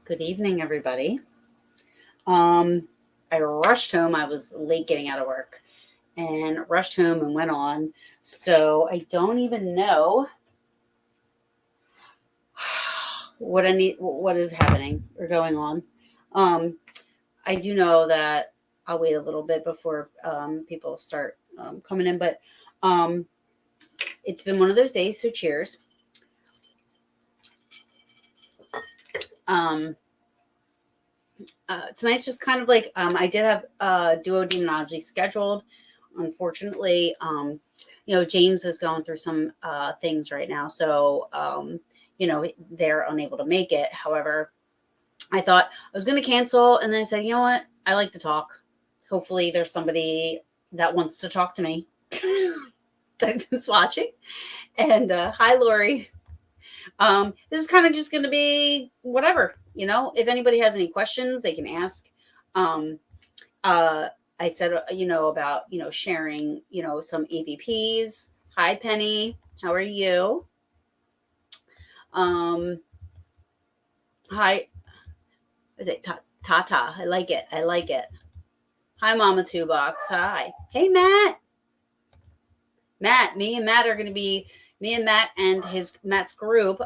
Good evening, everybody. Um, I rushed home. I was late getting out of work and rushed home and went on. So I don't even know what is happening or going on. Um, I do know that I'll wait a little bit before people start coming in, but um, it's been one of those days. So cheers. Um, Tonight's just kind of like I did have duodemonology scheduled. Unfortunately, James is going through some things right now, so they're unable to make it. However, I thought I was going to cancel, and then I said, you know what? I like to talk. Hopefully, there's somebody that wants to talk to me that's watching. And hi, Lori. This is kind of just going to be whatever, if anybody has any questions, they can ask. Um, uh, I said, about, sharing, some EVPs. Hi, Penny. How are you? Um, Hi. Is it Tata? I like it. I like it. Hi, Mama Two Box. Hi. Hey, Matt. Me and Matt are going to be, me and Matt and Matt's group,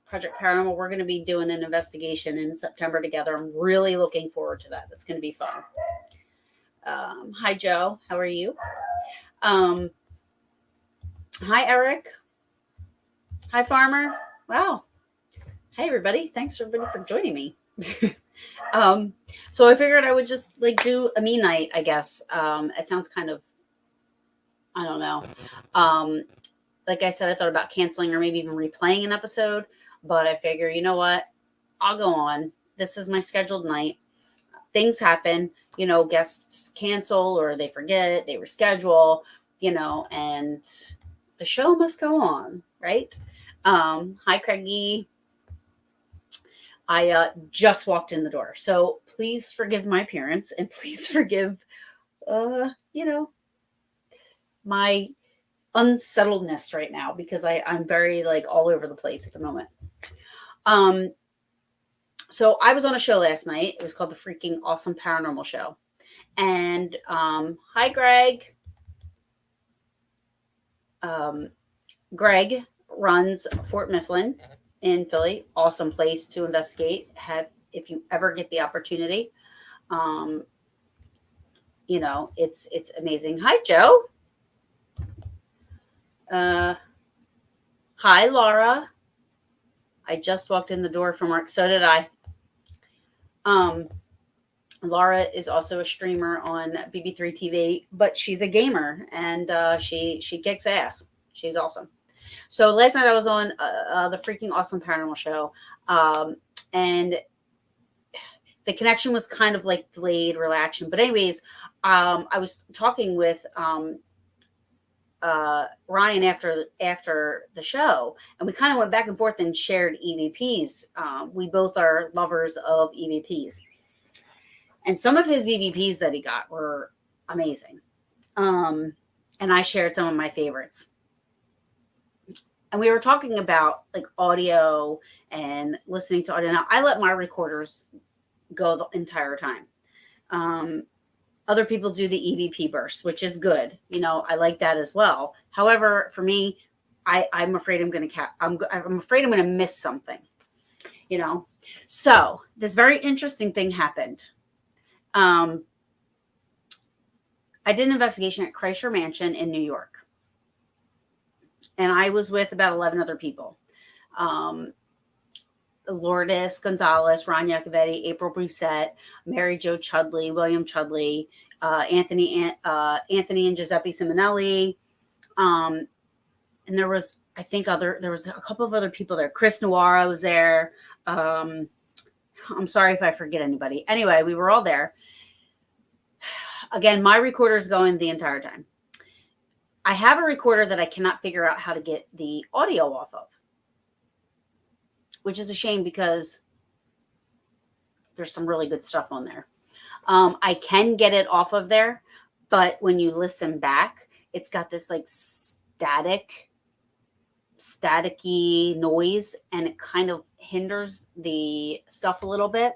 Project Paranormal, we're going to be doing an investigation in September together. I'm really looking forward to that. That's going to be fun. Hi, Joe. How are you? Um, Hi, Eric. Hi, Farmer. Wow. Hey, everybody. Thanks, everybody, for joining me. um, so I figured I would just like do a me night, I guess. It sounds kind of, I don't know. Like I said, I thought about canceling or maybe even replaying an episode, but I figure, you know what? I'll go on. This is my scheduled night. Things happen, guests cancel or they forget, they reschedule, and the show must go on, right? Hi, Craigie. I just walked in the door, so please forgive my appearance and please forgive, uh, you know, my unsettledness right now because I'm very like all over the place at the moment. Um, so I was on a show last night. It was called the Freaking Awesome Paranormal Show. And hi, Greg. Um, Greg runs Fort Mifflin in Philly. Awesome place to investigate. Have if you ever get the opportunity. Um, it's amazing. Hi, Joe. Uh, Hi, Laura. I just walked in the door from work. So did I. Um, Laura is also a streamer on BB3 TV, but she's a gamer and she kicks ass. She's awesome. So last night I was on the Freaking Awesome Paranormal Show, and the connection was kind of like delayed, relaxation. But anyways, I was talking with Ryan after the show, and we kind of went back and forth and shared EVPs. We both are lovers of EVPs, and some of his EVPs that he got were amazing. Um, and I shared some of my favorites. And we were talking about like audio and listening to audio. Now I let my recorders go the entire time. Um, Other people do the EVP bursts, which is good. I like that as well. However, for me, I'm afraid I'm going to I'm afraid I'm going to miss something. So this very interesting thing happened. I did an investigation at Kreischer Mansion in New York, and I was with about 11 other people. Lourdes Gonzalez, Ron Iacovetti, April Brusette, Mary Jo Chudley, William Chudley, Anthony and Giuseppe Simonelli, and there was there was a couple of other people there. Chris Noir was there. I'm sorry if I forget anybody. Anyway, we were all there. Again, my recorder is going the entire time. I have a recorder that I cannot figure out how to get the audio off of, which is a shame because there's some really good stuff on there. I can get it off of there, but when you listen back, it's got this like static staticky noise, and it kind of hinders the stuff a little bit.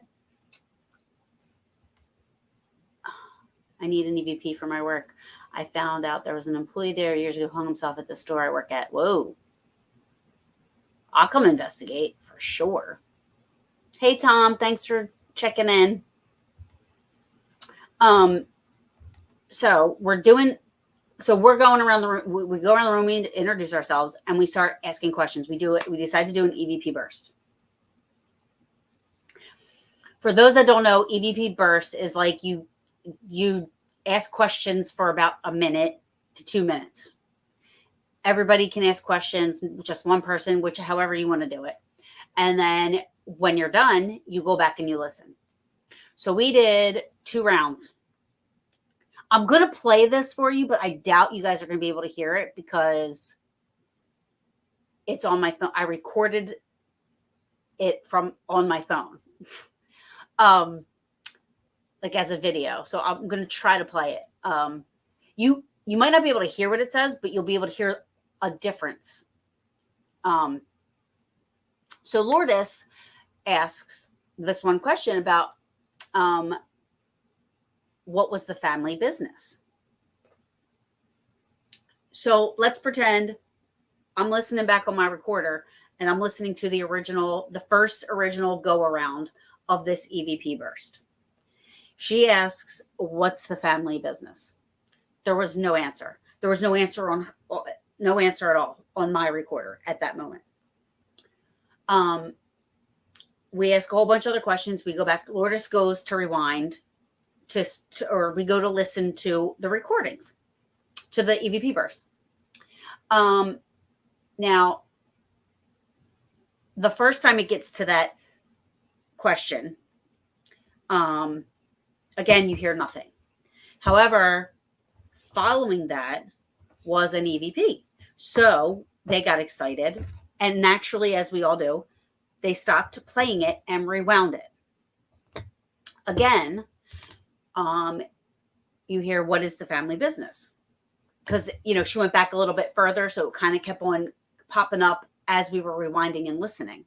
I need an EVP for my work. I found out there was an employee there years ago who hung himself at the store I work at. Whoa. I'll come investigate for sure. Hey, Tom, thanks for checking in. So we're going around the room. We go around the room, we introduce ourselves, and we start asking questions. We decide to do an EVP burst. For those that don't know, EVP burst is like you ask questions for about a minute to 2 minutes. Everybody can ask questions, just one person, however you want to do it. And then when you're done, you go back and you listen. So we did 2 rounds. I'm going to play this for you, but I doubt you guys are going to be able to hear it because it's on my phone. I recorded it on my phone, like as a video. So I'm going to try to play it. You might not be able to hear what it says, but you'll be able to hear a difference. So Lourdes asks this one question about what was the family business. So let's pretend I'm listening back on my recorder and I'm listening to the first original go around of this EVP burst. She asks, what's the family business? There was no answer. There was no answer at all on my recorder at that moment. We ask a whole bunch of other questions. We go back. Lourdes goes to rewind or we go to listen to the recordings, to the EVP burst. Now, the first time it gets to that question, again, you hear nothing. However, following that was an EVP. So they got excited. And naturally, as we all do, they stopped playing it and rewound it. Again, you hear, what is the family business? Because, she went back a little bit further. So it kind of kept on popping up as we were rewinding and listening.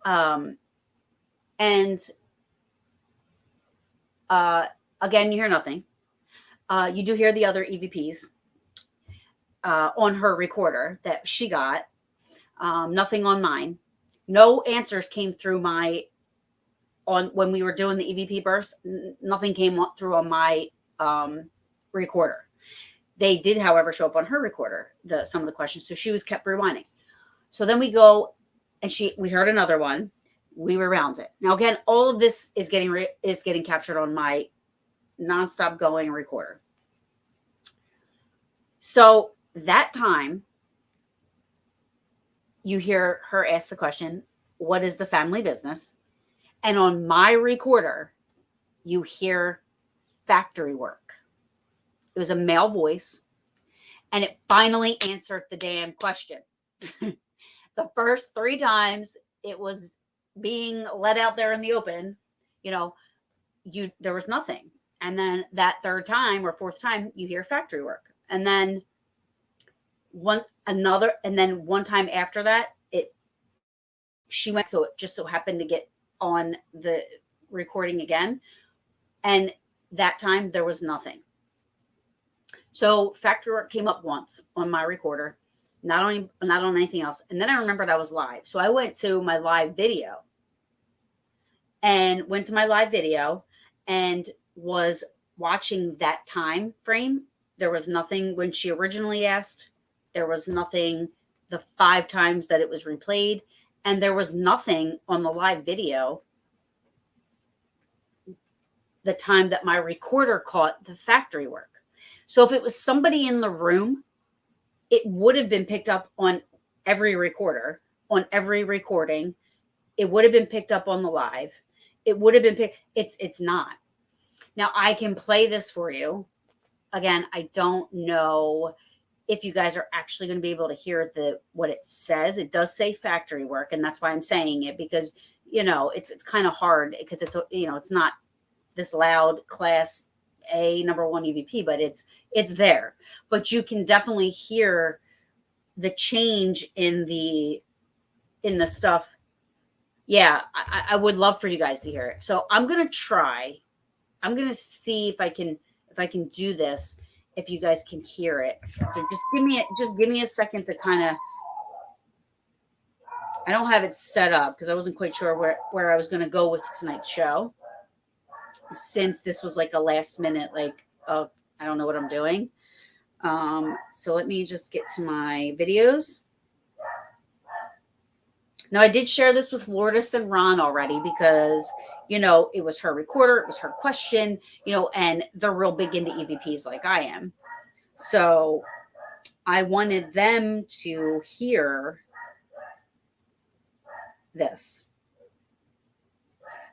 Again, you hear nothing. You do hear the other EVPs on her recorder that she got. Nothing on mine. No answers came through when we were doing the EVP burst. Nothing came through on my recorder. They did, however, show up on her recorder, some of the questions. So she was kept rewinding. So then we go and we heard another one. We rewound it. Now, again, all of this is getting captured on my nonstop going recorder. So that time, you hear her ask the question, what is the family business? And on my recorder, you hear factory work. It was a male voice, and it finally answered the damn question. The first 3 times it was being let out there in the open, there was nothing. And then that 3rd time or 4th time, you hear factory work. And then one time after that, she went, so it just so happened to get on the recording again. And that time there was nothing. So factory work came up once on my recorder, not on anything else. And then I remembered I was live. So I went to my live video and was watching that time frame. There was nothing when she originally asked. There was nothing the 5 times that it was replayed. And there was nothing on the live video the time that my recorder caught the factory work. So if it was somebody in the room, it would have been picked up on every recorder, on every recording. It would have been picked up on the live. It would have been picked. It's not. Now I can play this for you. Again, I don't know if you guys are actually going to be able to hear what it says. It does say factory work, and that's why I'm saying it, because it's kind of hard because it's not this loud class A number 1 EVP, but it's there. But you can definitely hear the change in the stuff. Yeah, I would love for you guys to hear it. So I'm gonna try. I'm gonna see if I can do this. If you guys can hear it, so just give me a second to kind of. I don't have it set up because I wasn't quite sure where I was gonna go with tonight's show. Since this was like a last minute, like, oh, I don't know what I'm doing. So let me just get to my videos. Now, I did share this with Lourdes and Ron already because, it was her recorder, it was her question, and they're real big into EVPs like I am. So I wanted them to hear this.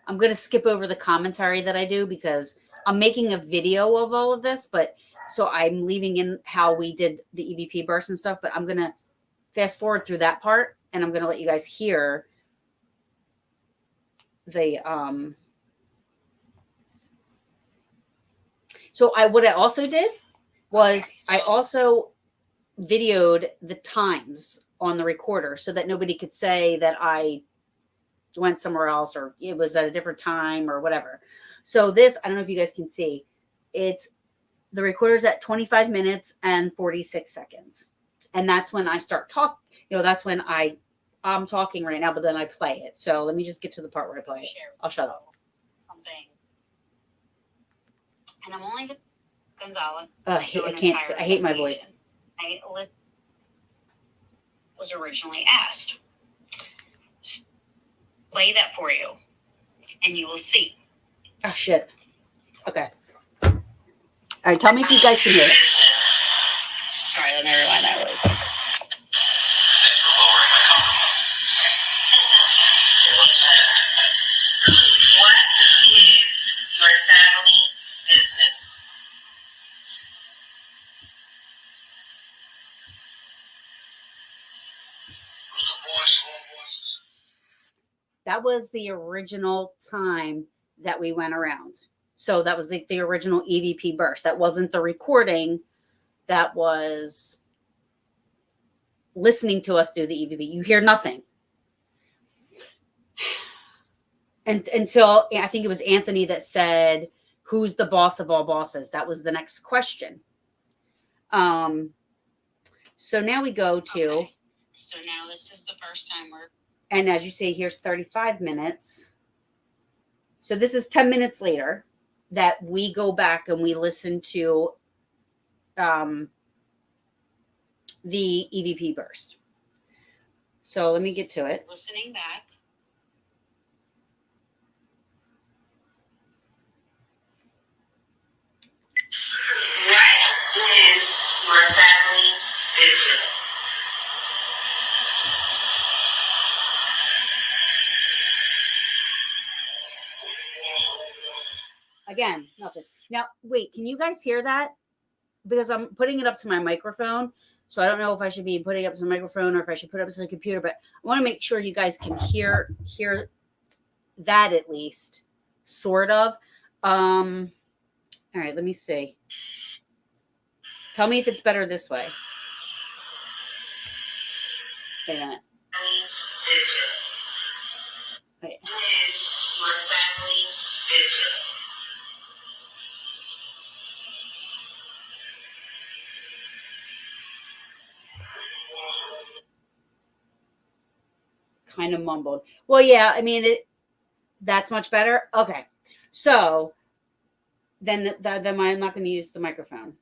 I'm going to skip over the commentary that I do because I'm making a video of all of this, but so I'm leaving in how we did the EVP burst and stuff, but I'm going to fast forward through that part and I'm going to let you guys hear the, so what I also did was I also videoed the times on the recorder so that nobody could say that I went somewhere else or it was at a different time or whatever. So this, I don't know if you guys can see, it's the recorder's at 25 minutes and 46 seconds. And that's when I start talking, that's when I'm talking right now, but then I play it. So let me just get to the part where I play it. I'll shut up. Something. And I'm only Gonzalez. I hate my voice. I was originally asked. Play that for you, and you will see. Oh, shit. Okay. All right, tell me if you guys can hear it. Sorry, let me rewind that really quick. What is your family business? That was the original time that we went around. So that was the original EVP burst. That wasn't the recording. That was listening to us do the EVP. You hear nothing. And until I think it was Anthony that said, who's the boss of all bosses? That was the next question. So now we go to. Okay. So now this is the first time and as you see, here's 35 minutes. So this is 10 minutes later that we go back and we listen to the EVP burst. So let me get to it. Listening back. What is your family business? Again, nothing. Now, wait, can you guys hear that? Because I'm putting it up to my microphone. So I don't know if I should be putting it up to the microphone or if I should put it up to the computer, but I want to make sure you guys can hear that at least, sort of. All right, let me see. Tell me if it's better this way. Wait a minute. Wait. Kind of mumbled. Well, yeah, I mean, that's much better. Okay. So then I'm not going to use the microphone.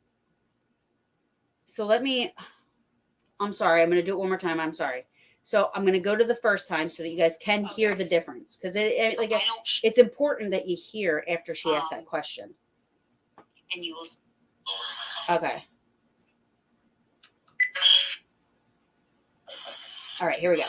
So I'm sorry. I'm going to do it one more time. I'm sorry. So I'm going to go to the first time so that you guys can hear the difference. Because it's important that you hear after she asks that question. And you will. Okay. All right, here we go.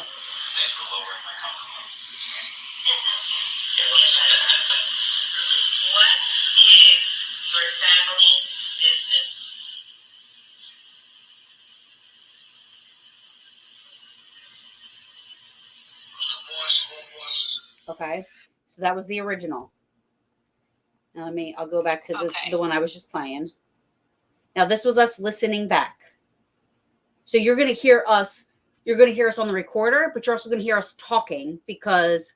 Okay, so that was the original. Now I'll go back to this, the one I was just playing. Now this was us listening back. So you're going to hear us. You're going to hear us on the recorder, but you're also going to hear us talking because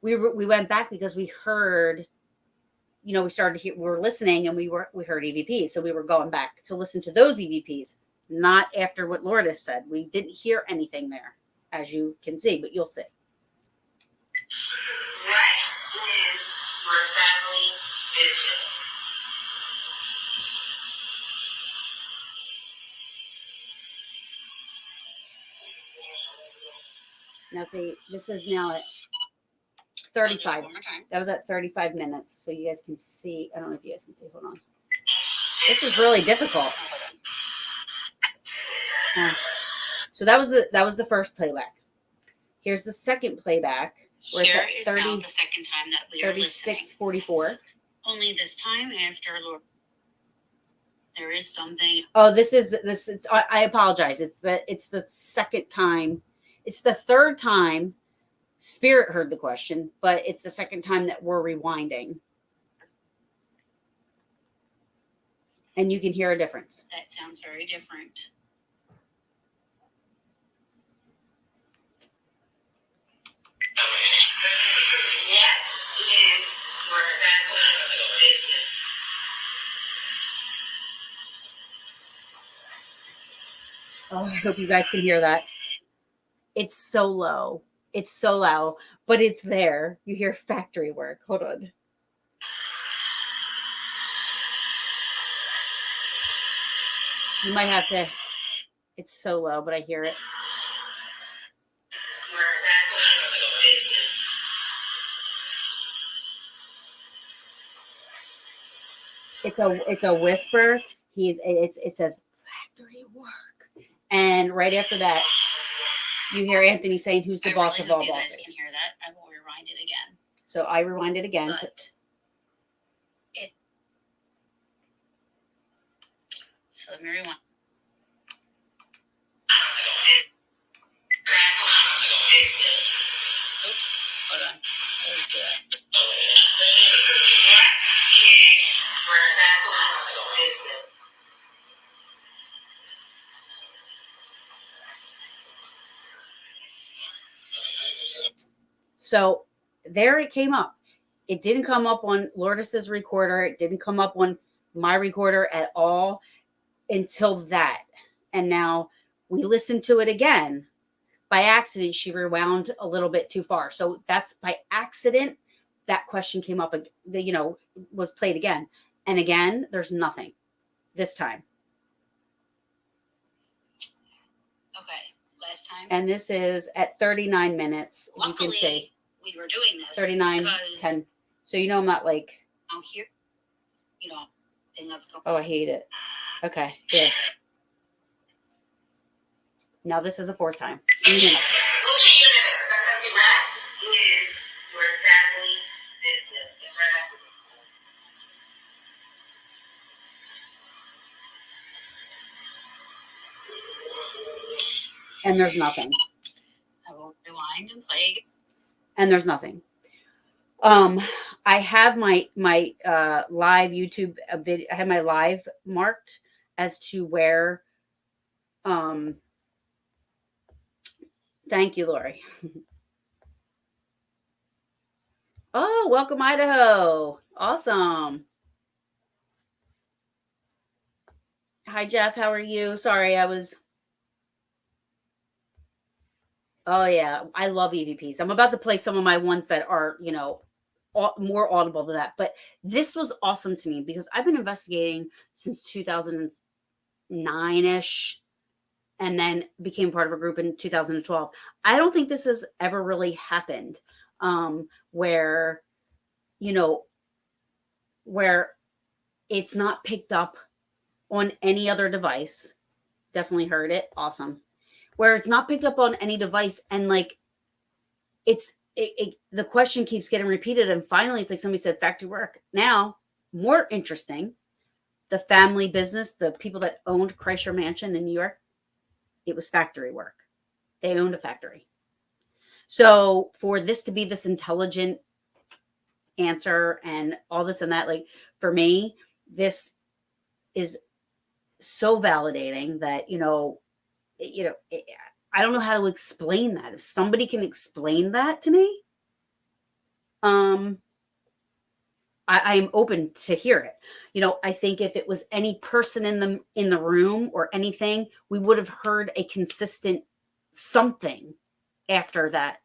we went back because we heard, we started to hear, we were listening and we heard EVPs. So we were going back to listen to those EVPs, not after what Lourdes said. We didn't hear anything there, as you can see, but you'll see. Now see, this is now at 35. That was at 35 minutes. So you guys can see. I don't know if you guys can see. Hold on. This is really difficult. So that was the first playback. Here's the second playback where it's at 30, now the second time that we are 36:44. Only this time after Lord, there is something. Oh, this. I apologize. It's the second time. It's the third time Spirit heard the question, but it's the second time that we're rewinding. And you can hear a difference. That sounds very different. Oh, I hope you guys can hear that. It's so low. It's so loud, but it's there. You hear factory work. Hold on. You might have to. It's so low, but I hear it. It's a whisper. It says factory work, and right after that, you hear Anthony saying, "Who's the boss of all bosses?" You can hear that. I will rewind it again. So I rewind it again. So let me rewind. Oops. Hold on. Let's do that. So there it came up. It didn't come up on Lourdes's recorder. It didn't come up on my recorder at all until that. And now we listened to it again. By accident, she rewound a little bit too far. So that's by accident. That question came up, was played again. And again, there's nothing this time. Okay, last time. And this is at 39 minutes. Luckily, you can see. We were doing this 39:10. So I'm not like out here. Thing that's going. Oh, I hate it. Okay, here. Now this is a fourth time. And there's nothing. I will rewind and play. And there's nothing. I have my live YouTube video. I have my live marked as to where. Thank you, Lori. Oh, welcome, Idaho. Awesome. Hi, Jeff. How are you? Sorry, I was. Oh, yeah. I love EVPs. I'm about to play some of my ones that are, more audible than that. But this was awesome to me because I've been investigating since 2009-ish and then became part of a group in 2012. I don't think this has ever really happened where it's not picked up on any other device. Definitely heard it. Awesome. Where it's not picked up on any device and the question keeps getting repeated. And finally, it's like somebody said factory work. Now, more interesting, the family business, the people that owned Kreischer Mansion in New York, it was factory work. They owned a factory. So for this to be this intelligent answer and all this and that, for me, this is so validating that, I don't know how to explain that. If somebody can explain that to me, um, I am open to hear it. I think if it was any person in the room or anything, we would have heard a consistent something after that,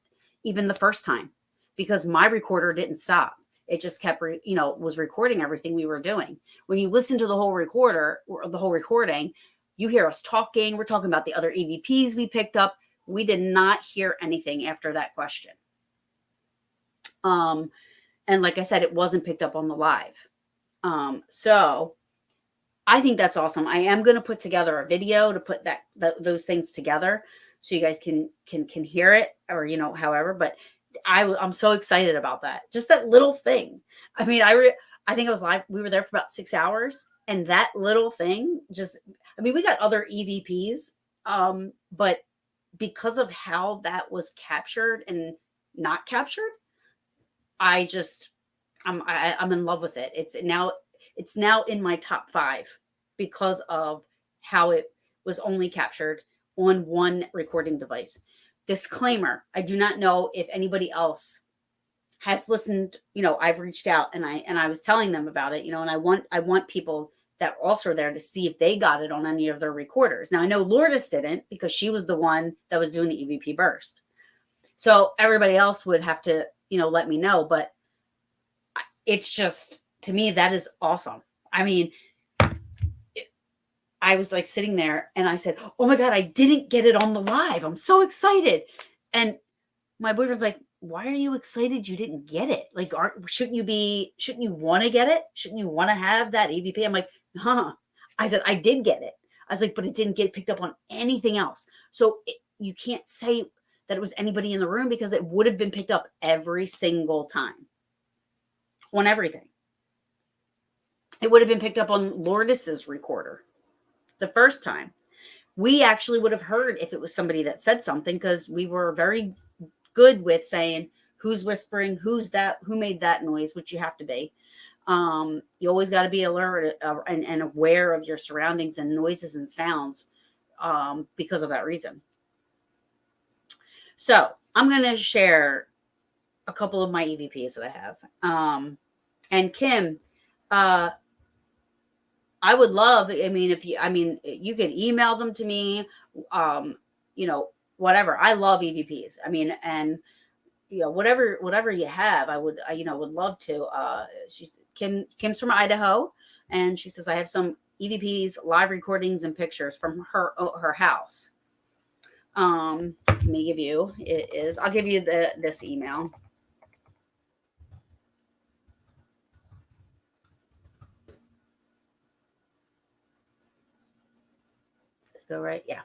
even the first time, because my recorder didn't stop. It just kept, was recording everything we were doing. When you listen to the whole recorder or the whole recording, you hear us talking. We're talking about the other EVPs we picked up. We did not hear anything after that question. And like I said, it wasn't picked up on the live. So I think that's awesome. I am going to put together a video to put those things together so you guys can hear it, or however. But I'm so excited about that. Just that little thing. I mean, I think I was live. We were there for about 6 hours, and that little thing we got other EVPs, but because of how that was captured and not captured, I'm in love with it. It's now in my top 5 because of how it was only captured on one recording device. Disclaimer, I do not know if anybody else has listened. I've reached out and I was telling them about it, and I want people that are also there to see if they got it on any of their recorders. Now I know Lourdes didn't, because she was the one that was doing the EVP burst. So everybody else would have to, let me know, but it's just, to me, that is awesome. I mean, I was like sitting there and I said, oh my God, I didn't get it on the live. I'm so excited. And my boyfriend's like, why are you excited you didn't get it? Like, shouldn't you want to get it? Shouldn't you want to have that EVP? I'm like, huh. I said, I did get it. I was like, but it didn't get picked up on anything else. So you can't say that it was anybody in the room, because it would have been picked up every single time on everything. It would have been picked up on Lourdes's recorder the first time. We actually would have heard if it was somebody that said something, because we were very good with saying who's whispering, who's that, who made that noise, which you have to be. You always got to be alert and aware of your surroundings and noises and sounds, because of that reason. So I'm going to share a couple of my EVPs that I have. And Kim, I would love, you could email them to me, whatever. I love EVPs. And whatever you have, I would love to. Kim's from Idaho, and she says, I have some EVPs, live recordings, and pictures from her house. Let me give you, I'll give you this email. Go right. Yeah.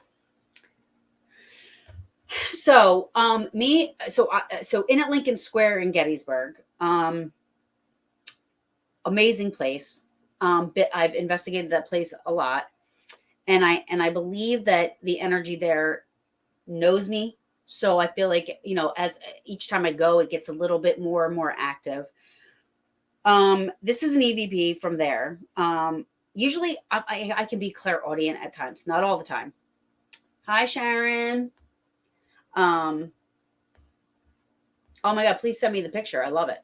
So, so in at Lincoln Square in Gettysburg, amazing place. I've investigated that place a lot, and I believe that the energy there knows me. So I feel like, as each time I go, it gets a little bit more and more active. This is an EVP from there. Usually I can be clairaudient at times, not all the time. Hi, Sharon. Oh my God, please send me the picture. I love it.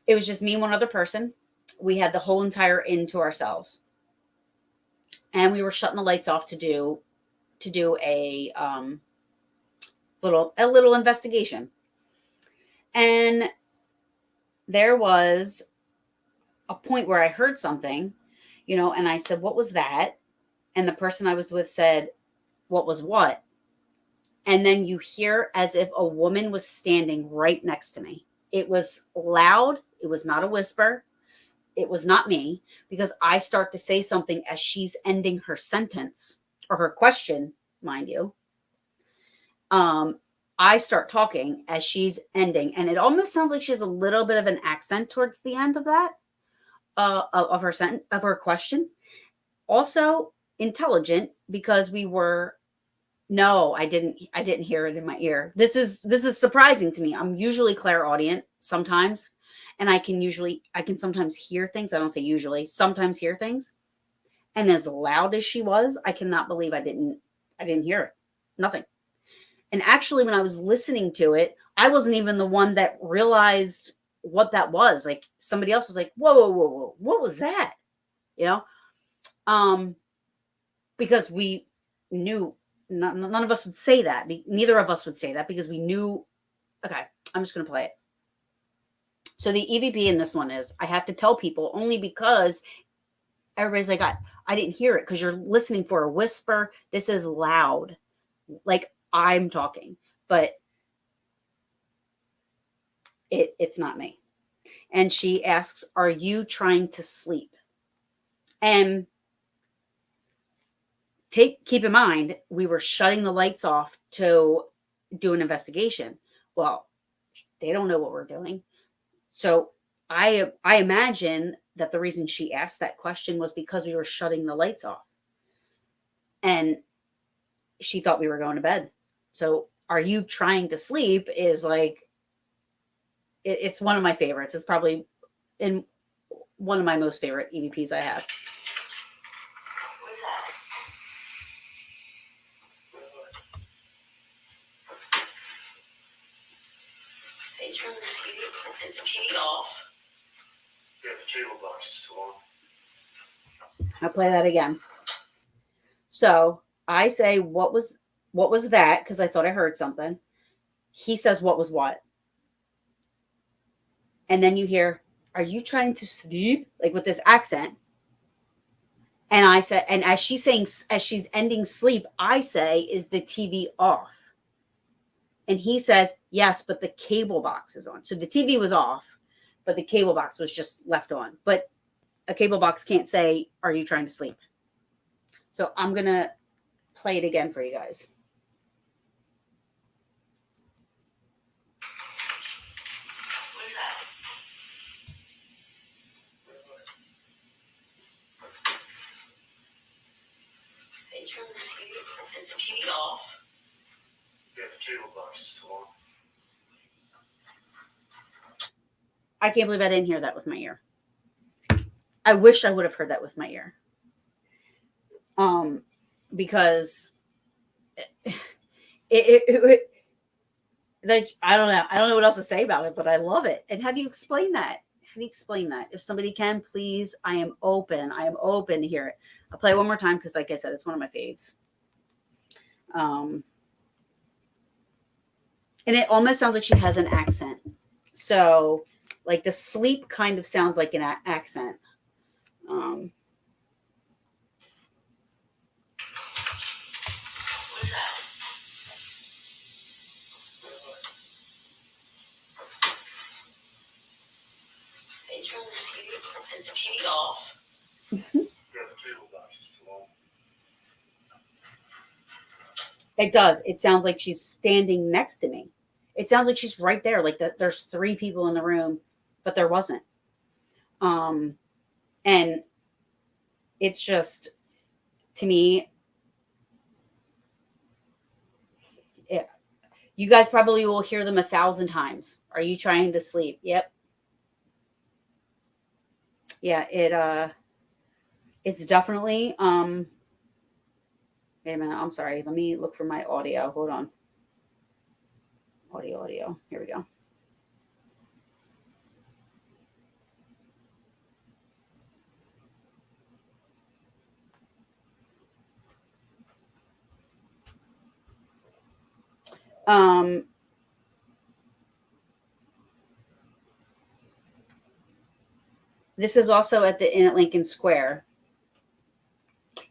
It was just me and one other person. We had the whole entire inn to ourselves, and we were shutting the lights off to do a little investigation. And there was a point where I heard something, and I said, what was that? And the person I was with said, what was what? And then you hear as if a woman was standing right next to me. It was loud. It was not a whisper. It was not me, because I start to say something as she's ending her sentence, or her question, mind you. I start talking as she's ending, and it almost sounds like she has a little bit of an accent towards the end of that, of her sentence, of her question. Also intelligent, because no, I didn't hear it in my ear. This is surprising to me. I'm usually clairaudient sometimes, and I can sometimes hear things. I don't say usually, sometimes hear things. And as loud as she was, I cannot believe I didn't hear it. Nothing. And actually, when I was listening to it, I wasn't even the one that realized what that was. Like somebody else was like, whoa, whoa, whoa, whoa, what was that? You know? Um, because we knew none of us would say that. Neither of us would say that because we knew. Okay, I'm just going to play it. So the EVP in this one is I have to tell people only because everybody's like, I didn't hear it because you're listening for a whisper. This is loud. Like I'm talking, but it's not me. And she asks, are you trying to sleep? And keep in mind, we were shutting the lights off to do an investigation. Well, they don't know what we're doing. So I imagine that the reason she asked that question was because we were shutting the lights off. And she thought we were going to bed. So are you trying to sleep is like it's one of my favorites. It's probably in one of my most favorite EVPs I have. What is that? They turn the TV. Is the TV off? Yeah, the cable box is still on. I'll play that again. So I say, what was that? Because I thought I heard something. He says, what was what? And then you hear, are you trying to sleep? Like with this accent. And I said, and as she's saying, as she's ending sleep, I say, is the TV off? And he says, yes, but the cable box is on. So the TV was off, but the cable box was just left on. But a cable box can't say, are you trying to sleep? So I'm going to play it again for you guys. What is that? They turn the TV. Is the TV off? Yeah, the cable box is still on. I can't believe I didn't hear that with my ear. I wish I would have heard that with my ear. Because like I don't know what else to say about it, but I love it. And how do you explain that? How do you explain that? If somebody can, please, I am open to hear it. I'll play it one more time because, like I said, it's one of my faves. And it almost sounds like she has an accent. So, like the sleep kind of sounds like an accent. What is that? They turn the TV. Is the TV off? Yeah, the cable box is still on. It does. It sounds like she's standing next to me. It sounds like she's right there. Like there's 3 people in the room, but there wasn't. And it's just, to me, you guys probably will hear them 1,000 times. Are you trying to sleep? Yep. Yeah, it's definitely, wait a minute. I'm sorry. Let me look for my audio. Hold on. Audio. Here we go. This is also at the Inn at Lincoln Square.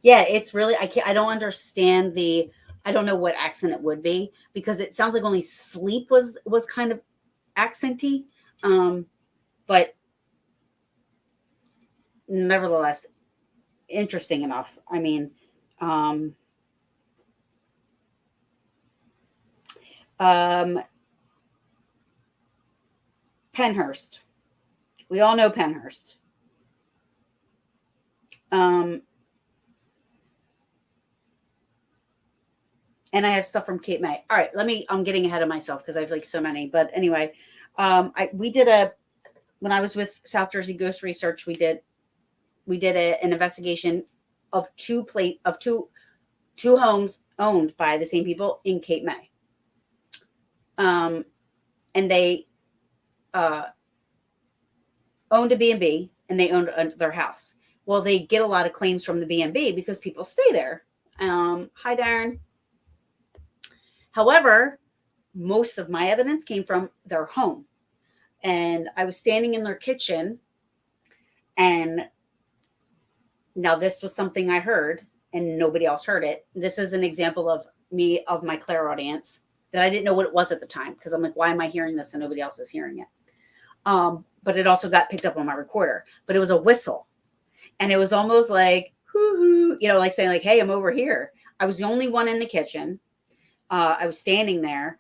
Yeah, it's really, I don't understand I don't know what accent it would be because it sounds like only sleep was kind of accenty. But nevertheless, interesting enough. I mean, Penhurst. We all know Penhurst. And I have stuff from Cape May. All right, I'm getting ahead of myself because I have like so many. But anyway, when I was with South Jersey Ghost Research, we did an investigation of two homes owned by the same people in Cape May. And they owned a B&B, and they owned their house. Well, they get a lot of claims from the B&B because people stay there. Hi, Darren. However, most of my evidence came from their home. And I was standing in their kitchen, and now this was something I heard and nobody else heard it. This is an example of my clairaudience that I didn't know what it was at the time, because I'm like, why am I hearing this and nobody else is hearing it? But it also got picked up on my recorder. But it was a whistle. And it was almost like, hoo-hoo, like saying like, hey, I'm over here. I was the only one in the kitchen. I was standing there,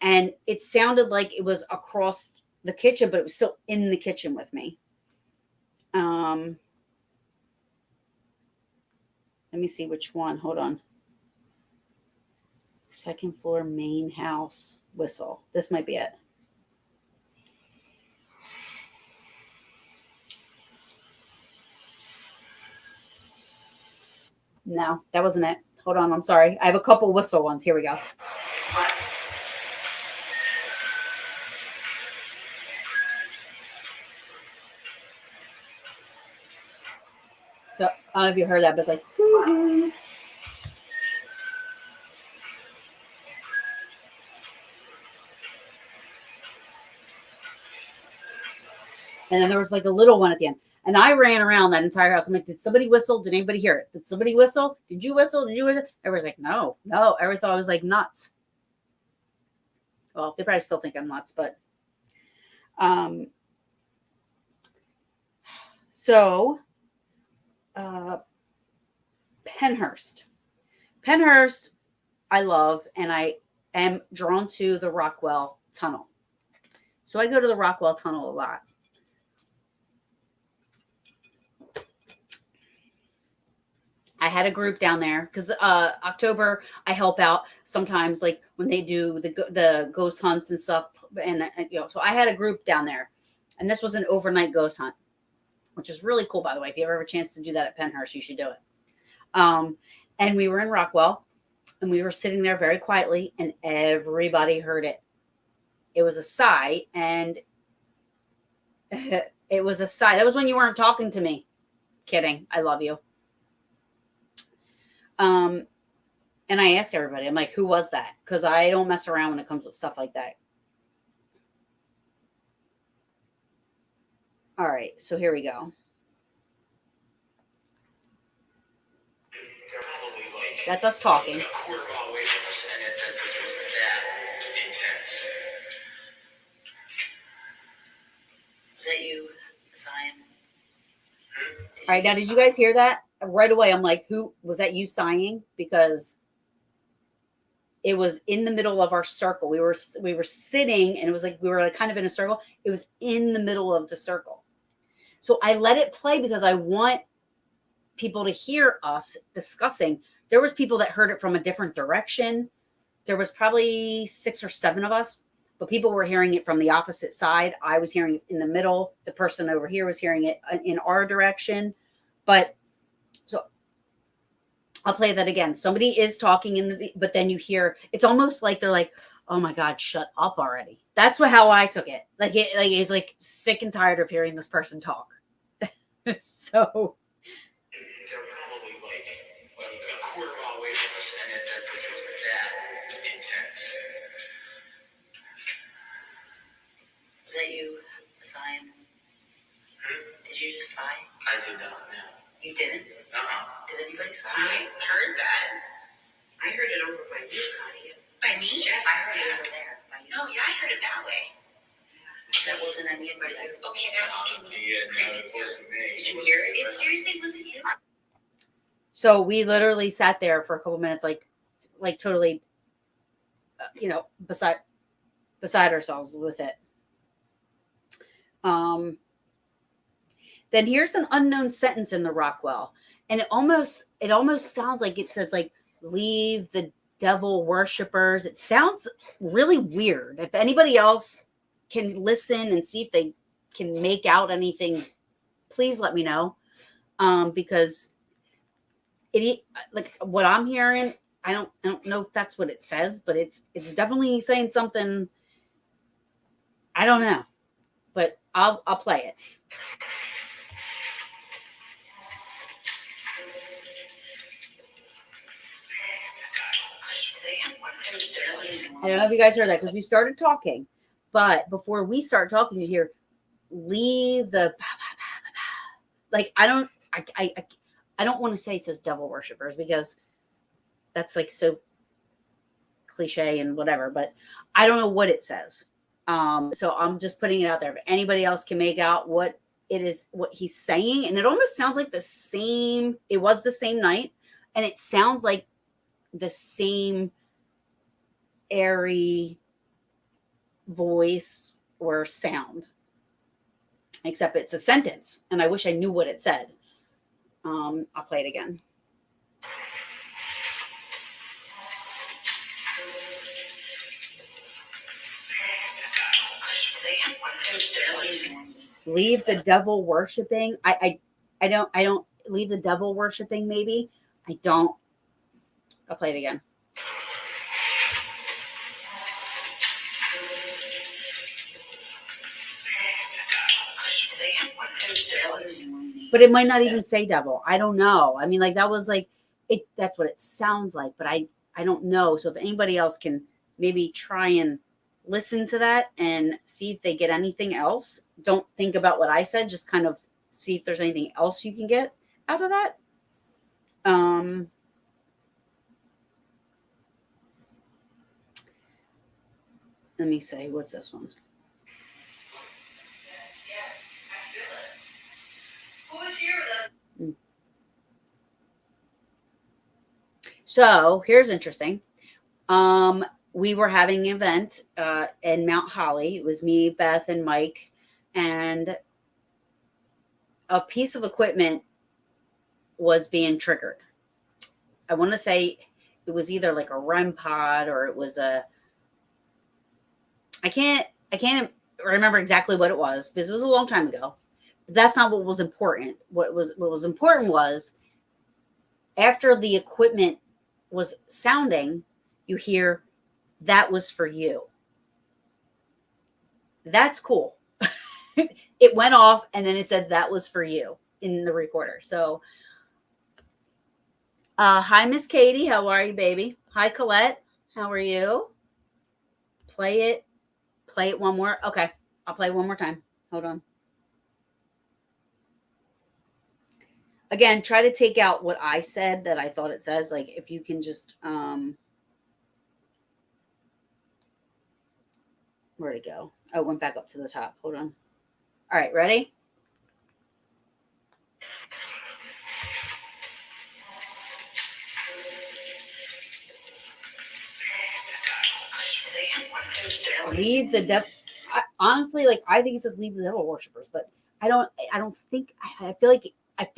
and it sounded like it was across the kitchen, but it was still in the kitchen with me. Let me see which one. Hold on. Second floor main house whistle. This might be it. No, that wasn't it. Hold on. I'm sorry. I have a couple whistle ones. Here we go. So I don't know if you heard that, but it's like, woo-hoo. And then there was like a little one at the end. And I ran around that entire house. I'm like, did somebody whistle? Did anybody hear it? Did somebody whistle? Did you whistle? Did you whistle? Everybody's like, no. Everybody thought I was like nuts. Well, they probably still think I'm nuts, but so Pennhurst, I love, and I am drawn to the Rockwell Tunnel. So I go to the Rockwell Tunnel a lot. I had a group down there because October I help out sometimes, like when they do the ghost hunts and stuff, and so I had a group down there, and this was an overnight ghost hunt, which is really cool, by the way. If you ever have a chance to do that at Pennhurst, you should do it. And we were in Rockwell, and we were sitting there very quietly, and everybody heard it. It was a sigh, and it was a sigh. That was when you weren't talking to me. Kidding. I love you. And I ask everybody, I'm like, who was that? Because I don't mess around when it comes with stuff like that. All right, so here we go. That's us talking. Was that you, Zion? All right, now did you guys hear that? Right away, I'm like, who was that? You sighing? Because it was in the middle of our circle. We were sitting, and it was like we were like kind of in a circle. It was in the middle of the circle. So I let it play because I want people to hear us discussing. There was people that heard it from a different direction. There was probably 6 or 7 of us, but people were hearing it from the opposite side. I was hearing it in the middle. The person over here was hearing it in our direction. But so I'll play that again. Somebody is talking but then you hear, it's almost like they're like, oh my God, shut up already. That's how I took it. Like he's like sick and tired of hearing this person talk. So they're probably like a quarter mile away from us, and it's that intense. Was that you, Zion? Did you just sigh? I did not know. You didn't? Did anybody sigh? I heard that. I heard it over by you, Connie. By me? Jeff, I heard it over there. By you. No, yeah, I heard it that way. That wasn't any of my guys. Okay, that just came. Yeah, no, it wasn't me. Did you hear it? It seriously wasn't you. So we literally sat there for a couple minutes, like totally, beside ourselves with it. Then here's an unknown sentence in the Rockwell, and it almost sounds like it says like, leave the devil worshippers. It sounds really weird. If anybody else can listen and see if they can make out anything, please let me know. Because it like what I'm hearing. I don't know if that's what it says, but it's definitely saying something. I don't know, but I'll play it. I don't know if you guys heard that because we started talking, but before we start talking, you hear leave the like I don't want to say it says devil worshippers because that's like so cliche and whatever, but I don't know what it says. So I'm just putting it out there. If anybody else can make out what it is, what he's saying, and it almost sounds like the same. It was the same night, and it sounds like the same airy voice or sound, except it's a sentence, and I wish I knew what it said. I'll play it again. Leave the devil worshiping. I don't leave the devil worshiping. Maybe I don't. I'll play it again. But it might not even say devil. I don't know. I mean, like that was like it. That's what it sounds like. But I don't know. So if anybody else can maybe try and listen to that and see if they get anything else. Don't think about what I said. Just kind of see if there's anything else you can get out of that. Let me say, what's this one? Yes, I feel it. Who was here with us? So here's interesting. We were having an event in Mount Holly. It was me, Beth, and Mike, and a piece of equipment was being triggered. I want to say it was either like a REM pod or it was a. I can't remember exactly what it was because it was a long time ago. But that's not what was important. What was important was after the equipment was sounding, you hear that was for you. That's cool. It went off and then it said that was for you in the recorder. So hi Miss Katie, how are you, baby? Hi Colette, how are you? Play it one more. Okay, I'll play it one more time. Hold on. Again, try to take out what I said that I thought it says. Like if you can just where'd it go? Oh, it went back up to the top. Hold on. All right, ready? Leave the devil. Honestly, like I think it says leave the devil worshippers, but I don't think. I feel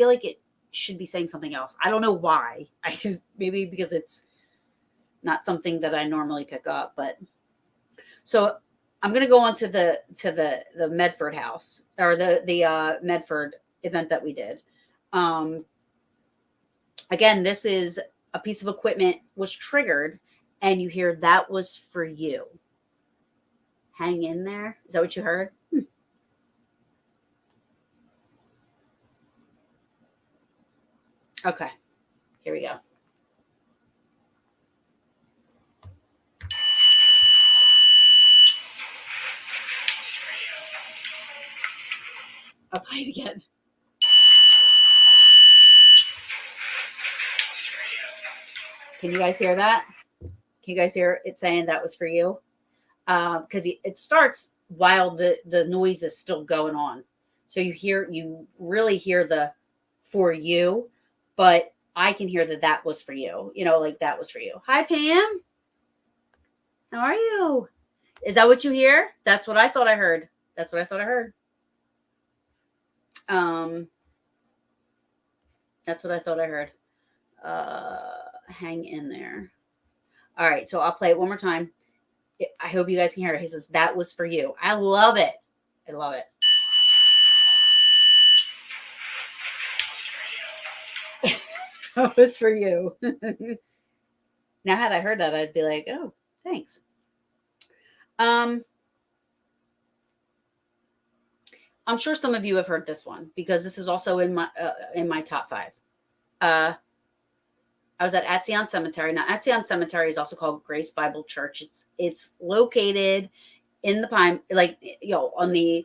like it should be saying something else. I don't know why. I just maybe because it's not something that I normally pick up. But so I'm gonna go on to the Medford house or the Medford event that we did. Again, this is a piece of equipment was triggered, and you hear that was for you. Hang in there. Is that what you heard? Okay, here we go. I'll play it again. Can you guys hear that? Can you guys hear it saying that was for you? Because it starts while the noise is still going on. So you really hear the for you, but I can hear that was for you. You know, like that was for you. Hi, Pam. How are you? Is that what you hear? That's what I thought I heard. That's what I thought I heard. That's what I thought I heard. Hang in there. All right, so I'll play it one more time. I hope you guys can hear it. He says, that was for you. I love it. I love it. That was for you. Now, had I heard that, I'd be like, oh, thanks. I'm sure some of you have heard this one because this is also in my top 5. I was at Atzion Cemetery. Now, Atzion Cemetery is also called Grace Bible Church. It's located in the Pine, like, on the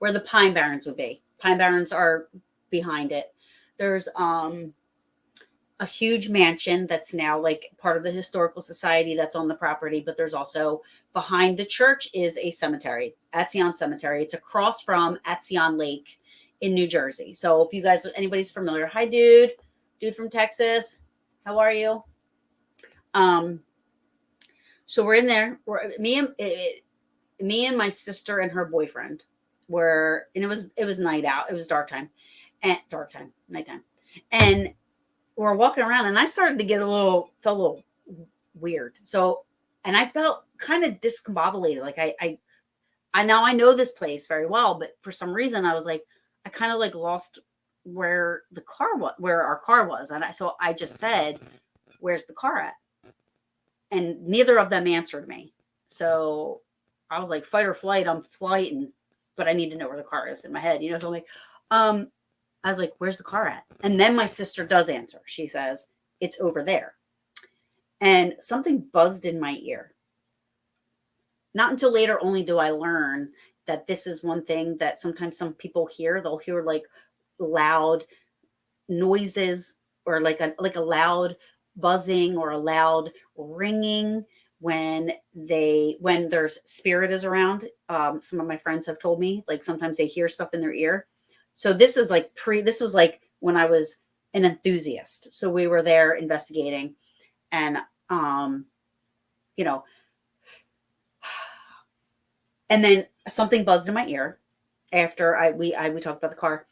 where the Pine Barrens would be. Pine Barrens are behind it. There's a huge mansion that's now like part of the historical society that's on the property, but there's also behind the church is a cemetery, Atzion Cemetery. It's across from Atzion Lake in New Jersey. So if you guys, anybody's familiar, hi dude from Texas, how are you? So we're in there. Me and my sister and her boyfriend were, and it was night out. It was nighttime, and we're walking around, and I started to get felt a little weird. So, and I felt kind of discombobulated. Like I now I know this place very well, but for some reason I was like, I kind of like lost where our car was. And so I just said, where's the car at? And neither of them answered me. So I was like, fight or flight, I'm flighting, but I need to know where the car is in my head. So I'm like, I was like, where's the car at? And then my sister does answer. She says, it's over there. And something buzzed in my ear. Not until later only do I learn that this is one thing that sometimes some people hear. They'll hear like loud noises or like a loud buzzing or a loud ringing when there's spirit is around. Some of my friends have told me, like, sometimes they hear stuff in their ear. So this was like when I was an enthusiast. So we were there investigating, and and then something buzzed in my ear after we talked about the car.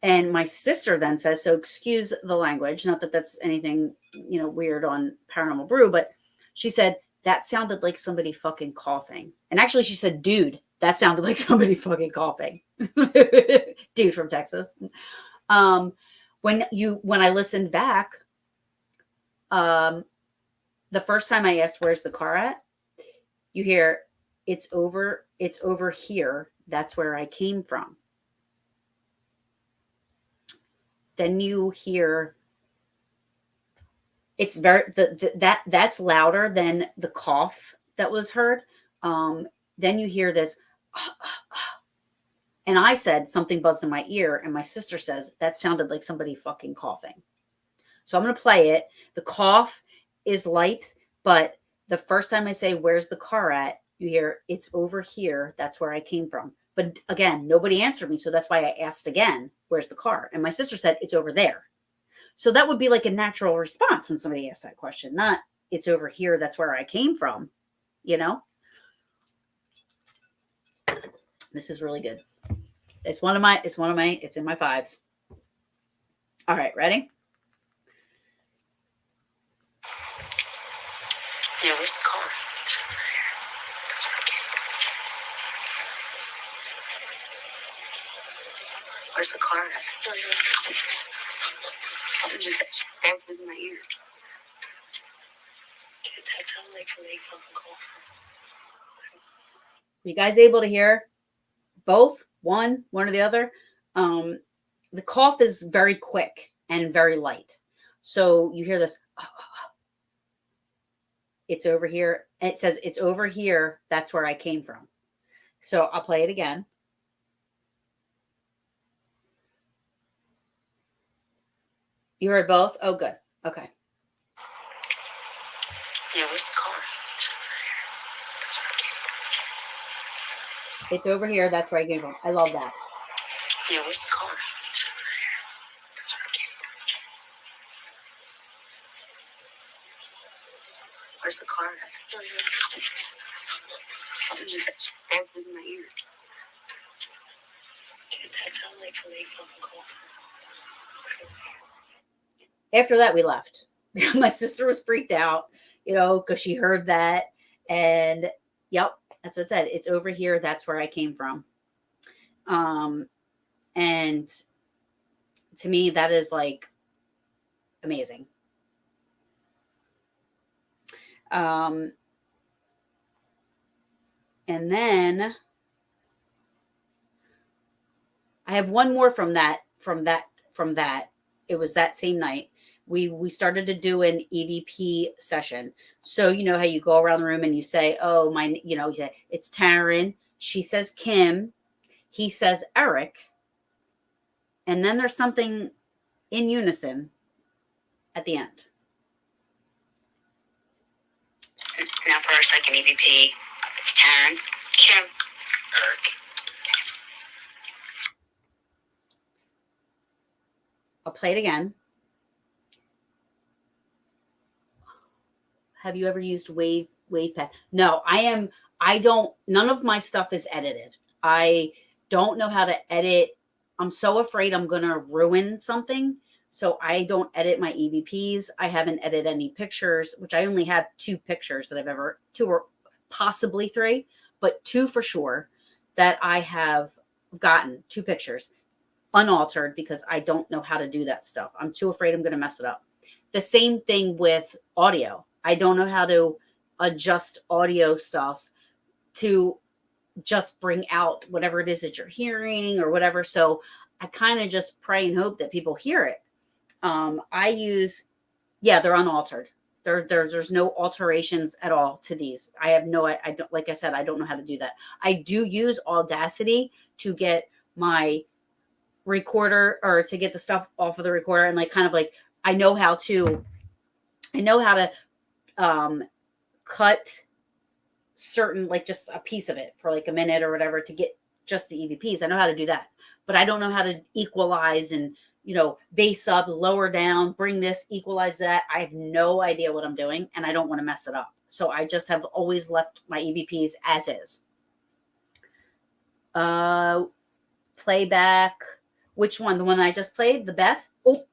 And my sister then says, so excuse the language, not that that's anything, weird on Paranormal Brew, but she said, that sounded like somebody fucking coughing. And actually she said, dude, that sounded like somebody fucking coughing. Dude from Texas. When I listened back, the first time I asked, where's the car at? You hear, it's over here. That's where I came from. Then you hear, it's very, that's louder than the cough that was heard. Then you hear this, and I said something buzzed in my ear, and my sister says that sounded like somebody fucking coughing. So I'm going to play it. The cough is light, but the first time I say, where's the car at? You hear, it's over here. That's where I came from. But again, nobody answered me. So that's why I asked again, where's the car? And my sister said, it's over there. So that would be like a natural response when somebody asks that question, not it's over here. That's where I came from. This is really good. It's in my 5s. All right. Ready? Yeah, where's the car? Where's the car at? Something just buzzed in my ear. Dude, that sounded like somebody fucking coughing. You guys able to hear both? One or the other? The cough is very quick and very light. So you hear this, it's over here. It says it's over here. That's where I came from. So I'll play it again. You heard both? Oh, good. Okay. Yeah, where's the car? It's over here. That's where I came from. I love that. Yeah, where's the car? Where's the car at? Something just buzzed in my ear. Dude, that sounded like somebody fucking coughing. After that, we left. My sister was freaked out, because she heard that. And yep, that's what it said. It's over here. That's where I came from. And to me, that is like amazing. And then I have one more from that. It was that same night. We started to do an EVP session. So you know how you go around the room and you say, "Oh, my," you say, it's Taryn. She says Kim. He says Eric. And then there's something in unison at the end. Now for our second EVP, it's Taryn, Kim, Eric. I'll play it again. Have you ever used WavePad? No, none of my stuff is edited. I don't know how to edit. I'm so afraid I'm going to ruin something. So I don't edit my EVPs. I haven't edited any pictures, which I only have 2 pictures that I've ever, 2 or possibly 3, but 2 for sure that I have gotten, 2 pictures unaltered because I don't know how to do that stuff. I'm too afraid I'm going to mess it up. The same thing with audio. I don't know how to adjust audio stuff to just bring out whatever it is that you're hearing or whatever. So I kind of just pray and hope that people hear it. They're unaltered. There's no alterations at all to these. I don't, like I said, I don't know how to do that. I do use Audacity to get my recorder or to get the stuff off of the recorder and I know how to cut certain, like just a piece of it for like a minute or whatever to get just the EVPs. I know how to do that, but I don't know how to equalize and, bass up, lower down, bring this, equalize that. I have no idea what I'm doing and I don't want to mess it up. So I just have always left my EVPs as is. Playback. Which one? The one that I just played? The Beth? Oh,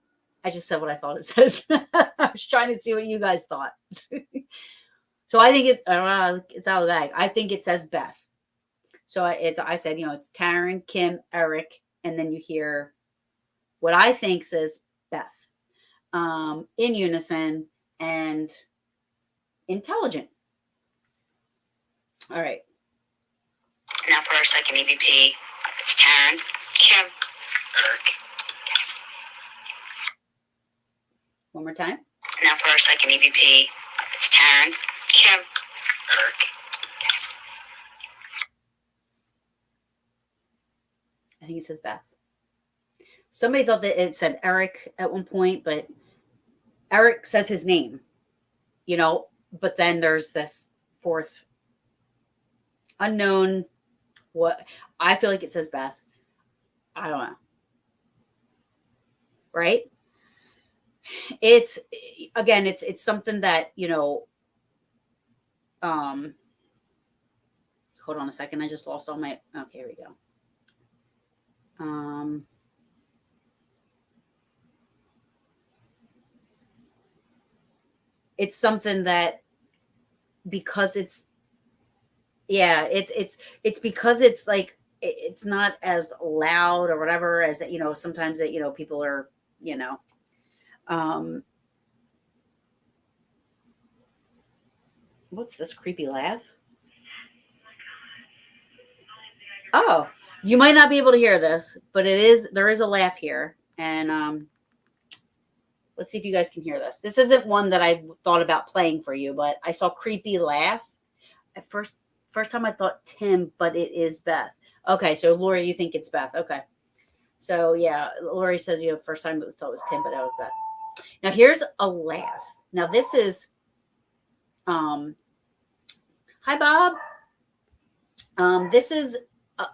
I just said what I thought it says. I was trying to see what you guys thought. So I think it's out of the bag. I think it says Beth. So I said, it's Taryn, Kim, Eric, and then you hear what I think says Beth, in unison and intelligent. All right. Now for our second EVP, it's Taryn, Kim, Eric. One more time. Now for our second EVP, it's Taryn, Kim, Eric. I think it says Beth. Somebody thought that it said Eric at one point, but Eric says his name, but then there's this fourth unknown. What I feel like it says Beth. I don't know. Right? It's something that, hold on a second. I just lost all my, okay, here we go. It's something that because it's because it's like, it's not as loud or whatever as, sometimes that, people are, what's this creepy laugh? Oh, you might not be able to hear this, but there is a laugh here. And, let's see if you guys can hear this. This isn't one that I thought about playing for you, but I saw creepy laugh. At first time I thought Tim, but it is Beth. Okay, so Lori, you think it's Beth. Okay. So yeah, Lori says, first time I thought it was Tim, but that was Beth. Now here's a laugh. Now this is, hi Bob. This is a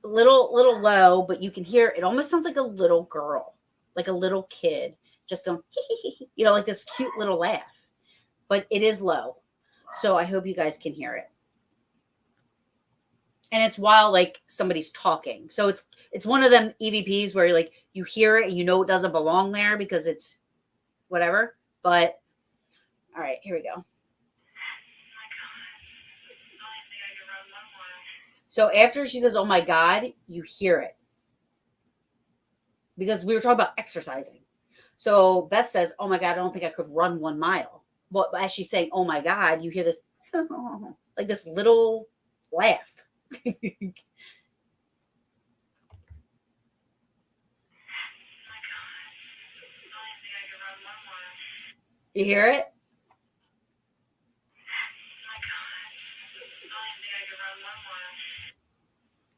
little low, but you can hear, it almost sounds like a little girl, like a little kid. Just going, like this cute little laugh, but it is low. So I hope you guys can hear it. And it's while like somebody's talking. So it's one of them EVPs where you hear it and it doesn't belong there because it's whatever. But all right, here we go. So after she says, "Oh my God," you hear it. Because we were talking about exercising. So Beth says, "Oh my God, I don't think I could run 1 mile." Well, as she's saying, "Oh my God," you hear this like this little laugh. You hear it?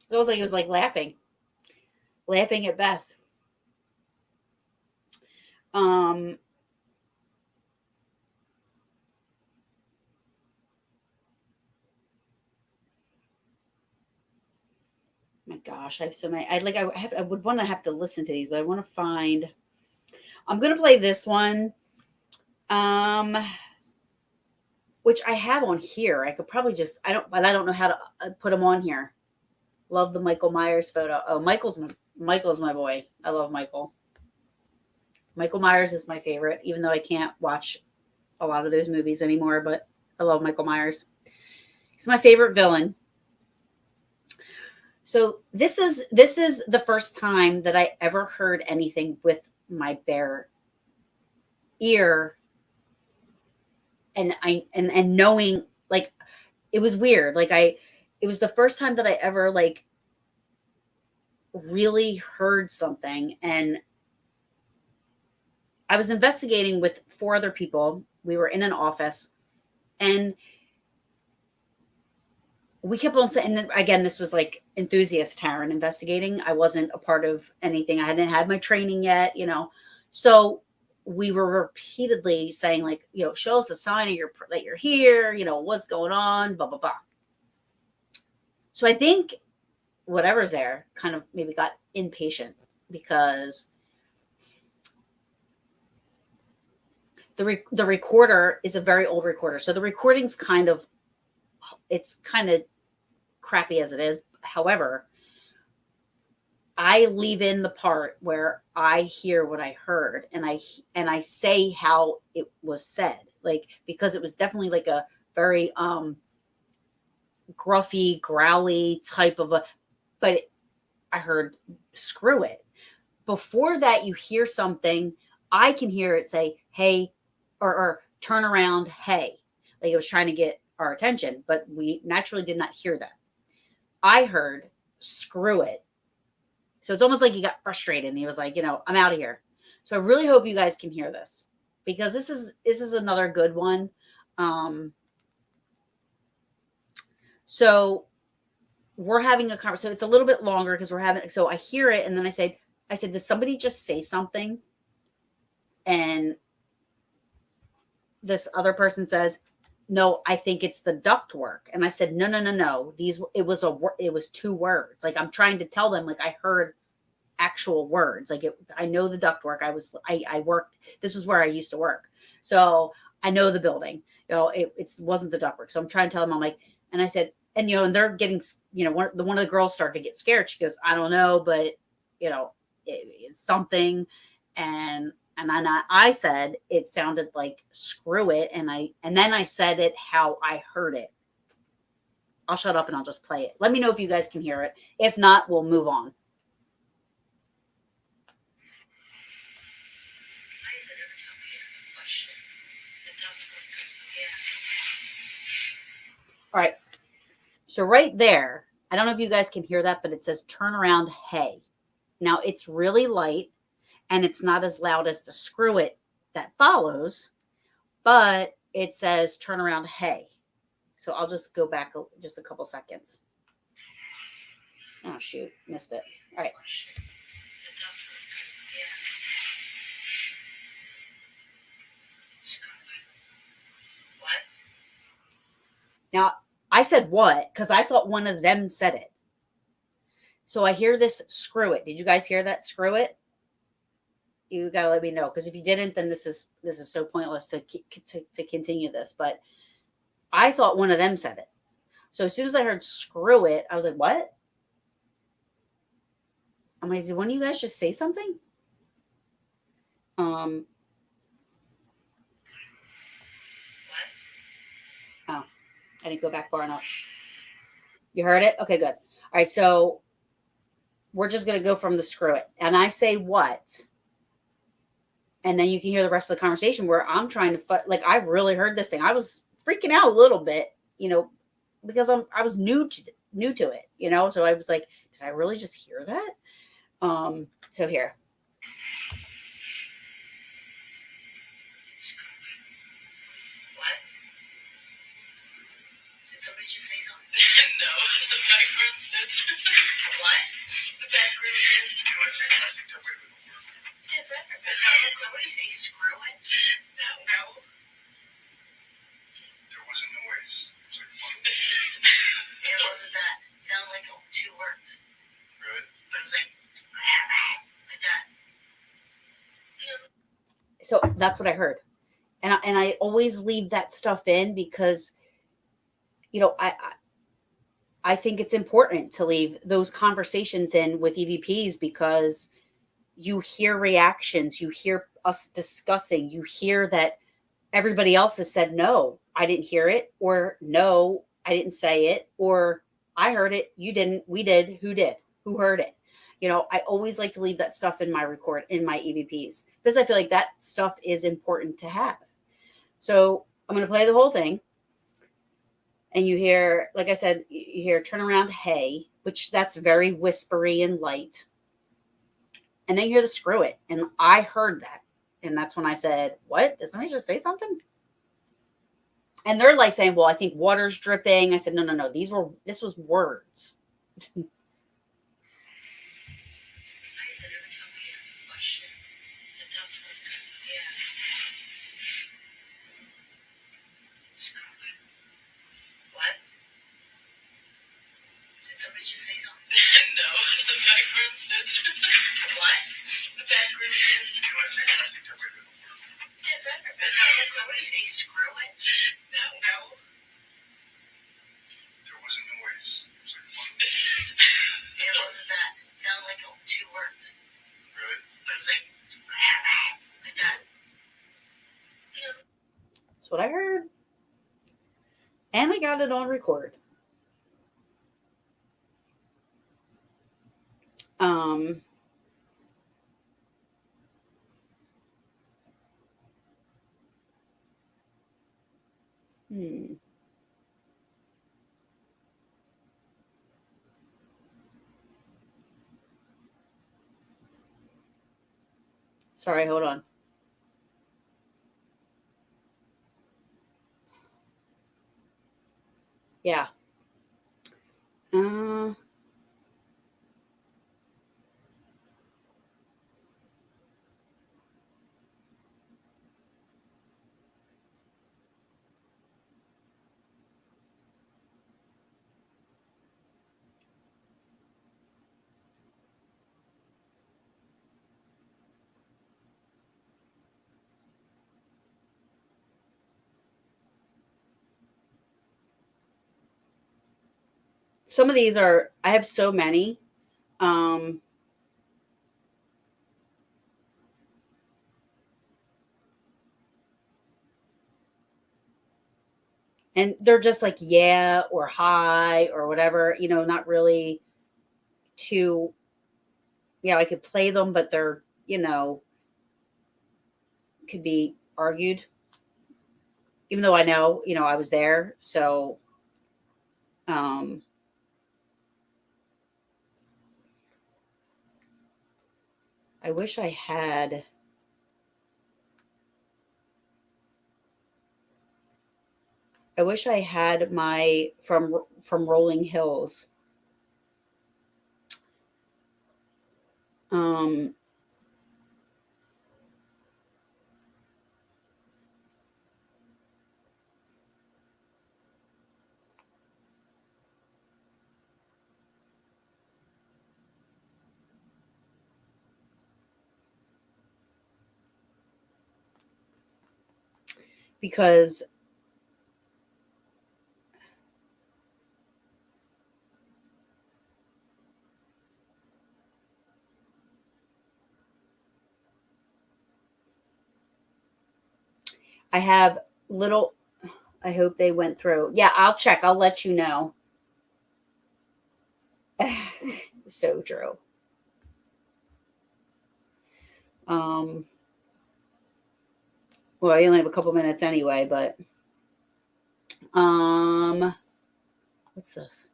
It's almost like it was like laughing at Beth. Um, my gosh, I have so many. I would want to have to listen to these, but I want to find. I'm gonna play this one. Um, which I have on here. I could probably just but I don't know how to put them on here. Love the Michael Myers photo. Oh, Michael's my boy. I love Michael. Michael Myers is my favorite, even though I can't watch a lot of those movies anymore. But I love Michael Myers. He's my favorite villain. So this is the first time that I ever heard anything with my bare ear, and knowing, like, it was weird. It was the first time that I ever like really heard something. And I was investigating with 4 other people. We were in an office, and we kept on saying, and again, this was like enthusiast Taryn investigating. I wasn't a part of anything. I hadn't had my training yet. So we were repeatedly saying, like, show us a sign of that you're here, what's going on, blah, blah, blah. So I think whatever's there kind of maybe got impatient, because the recorder is a very old recorder. So the recording's it's kind of crappy as it is. However, I leave in the part where I hear what I heard, and I say how it was said, like, because it was definitely like a very gruffy, growly type of but I heard screw it. Before that, you hear something, I can hear it say, "Hey," or "turn around, hey." Like it was trying to get our attention, but we naturally did not hear that. I heard "screw it." So it's almost like he got frustrated and he was like, "I'm out of here." So I really hope you guys can hear this, because this is another good one. Um, so we're having a conversation. So it's a little bit longer because we're having. So I hear it, and then I said, "Did somebody just say something?" And this other person says, "No, I think it's the duct work." And I said, "No, no, no, no. It was 2 words. Like, I'm trying to tell them, like, I heard actual words. Like, I know the duct work. I worked. This was where I used to work, so I know the building. It wasn't the duct work. So I'm trying to tell them. I'm like, and I said, and they're getting, one of the girls started to get scared. She goes, "I don't know, but it's something." And then I said it sounded like "screw it," and then I said it how I heard it. I'll shut up and I'll just play it. Let me know if you guys can hear it. If not, we'll move on. All right. So right there, I don't know if you guys can hear that, but it says "turn around, hey." Now it's really light, and it's not as loud as the "screw it" that follows, but it says "turn around, hey." So I'll just go back just a couple seconds. Oh, shoot. Missed it. All right. What? Now, I said what because I thought one of them said it. So I hear this "screw it." Did you guys hear that "screw it"? You got to let me know, because if you didn't, then this is so pointless to continue this. But I thought one of them said it. So as soon as I heard "screw it," I was like, "What?" I'm like, "Did one of you guys just say something?" Um. Oh, I didn't go back far enough. You heard it? Okay, good. All right, so we're just gonna go from the "screw it," and I say "what," And then you can hear the rest of the conversation where I'm trying to like I really heard this thing. I was freaking out a little bit, because I was new to it, So I was like, did I really just hear that? So here. What? Did somebody just say something? No, the back room said. What? The back room. I think that would have been the word. Did somebody say screw it? No. There was a noise. It was like fun. It wasn't that. It sounded like 2 words. Really? But it was like that. So that's what I heard. And I always leave that stuff in because, I think it's important to leave those conversations in with EVPs because you hear reactions, you hear us discussing, you hear that everybody else has said, no, I didn't hear it, or no, I didn't say it, or I heard it, you didn't, we did, who heard it? I always like to leave that stuff in my EVPs because I feel like that stuff is important to have. So I'm going to play the whole thing. And you hear, like I said, you hear turn around, hey, which that's very whispery and light. And then you hear the screw it. And I heard that. And that's when I said, what? Did somebody just say something? And they're like saying, well, I think water's dripping. I said, no. This was words. Somebody just say something? No, the back room said. What? The back room. I think that would have been the word. Did somebody say screw it? No. There was a noise. It was like fun. It wasn't that. It sounded like 2 words. Really? But it was like that. That's what I heard. And I got it on record. Sorry, hold on. Yeah. Some of these I have so many. And they're just like, yeah, or hi, or whatever, not really too, I could play them, but they're, could be argued, even though I know, I was there. So, I wish I had my from Rolling Hills. Because I have little, I hope they went through. Yeah, I'll check. I'll let you know. So true. Well, you only have a couple minutes anyway, but what's this?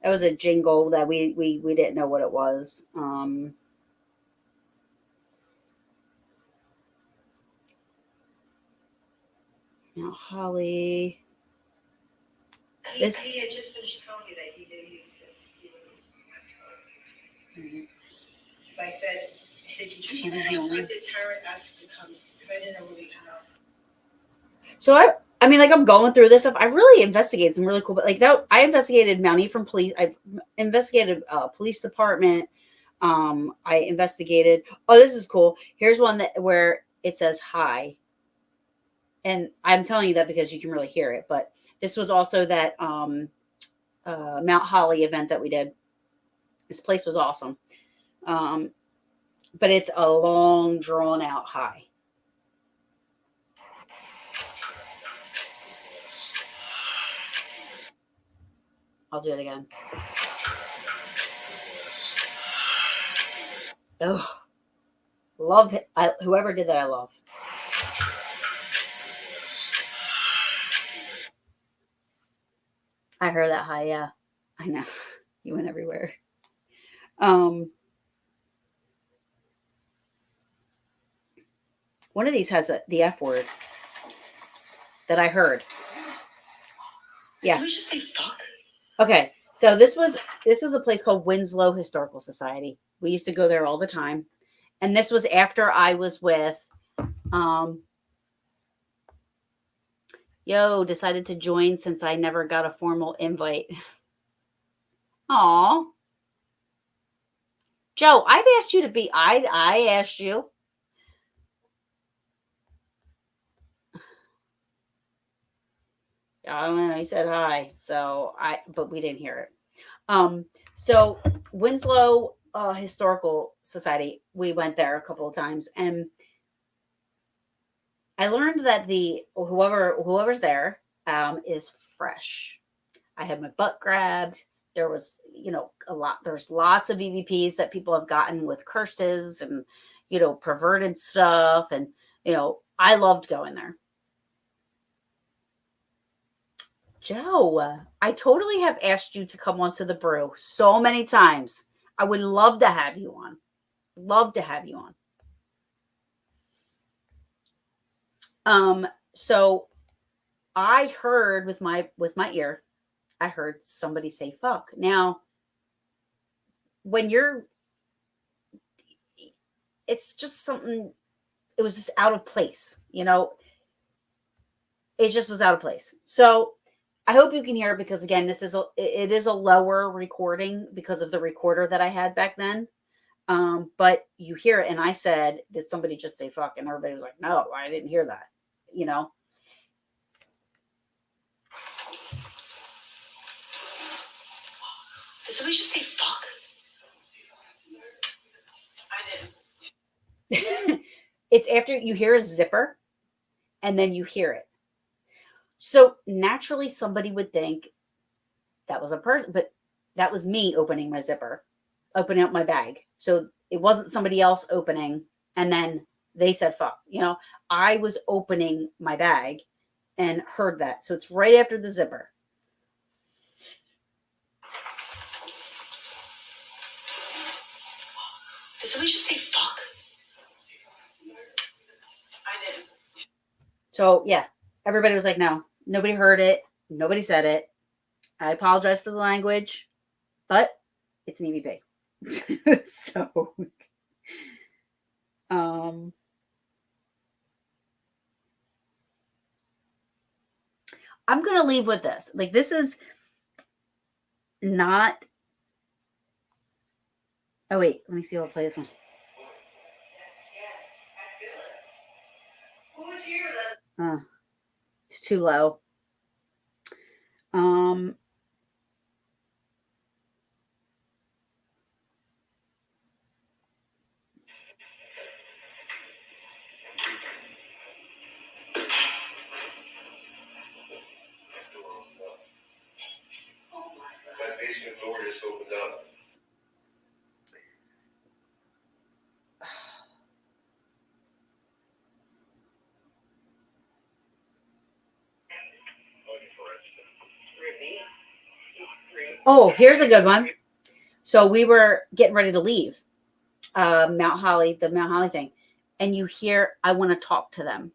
That was a jingle that we didn't know what it was. Now Holly. He had just finished telling me that he didn't use this. Because I said, did you did Tara ask to come? Because I didn't know where we come out. So I mean, like I'm going through this stuff. I've really investigated some really cool, but like that, I investigated Mount Ephraim police. I've investigated police department. I investigated. Oh, this is cool. Here's one that where it says hi, and I'm telling you that because you can really hear it. But this was also that Mount Holly event that we did. This place was awesome, but it's a long, drawn out hi. I'll do it again. Oh, love it. Whoever did that, I love. I heard that high. Yeah, I know. You went everywhere. One of these has the F word that I heard. Yeah. Did we just say fuck? Okay. So this is a place called Winslow Historical Society. We used to go there all the time. And this was after I was with decided to join since I never got a formal invite. Aw. Joe, I've asked you to be I asked you. I don't know. He said hi. But we didn't hear it. So Winslow Historical Society, we went there a couple of times, and I learned that whoever's there is fresh. I had my butt grabbed. There was, there's lots of EVPs that people have gotten with curses and, perverted stuff. And, I loved going there. Joe, I totally have asked you to come onto the brew so many times. I would love to have you on. Love to have you on. So I heard with my ear, I heard somebody say fuck. Now, when it's just something, it was just out of place, it just was out of place. So I hope you can hear it because again, it is a lower recording because of the recorder that I had back then. But you hear it, and I said, did somebody just say fuck? And everybody was like, no, I didn't hear that, Did somebody just say fuck? I didn't. It's after you hear a zipper, and then you hear it. So naturally, somebody would think that was a person, but that was me opening my zipper, opening up my bag. So it wasn't somebody else opening, and then they said fuck. I was opening my bag and heard that. So it's right after the zipper. Did somebody just say fuck? I didn't. So yeah, everybody was like, no, nobody heard it. Nobody said it. I apologize for the language, but it's an EVP. So, I'm going to leave with this. Like, this is not. Oh, wait. Let me see if I'll play this one. Yes, I feel it. Who was here? It's too low. Oh, here's a good one. So we were getting ready to leave Mount Holly, the Mount Holly thing, and you hear, I want to talk to them.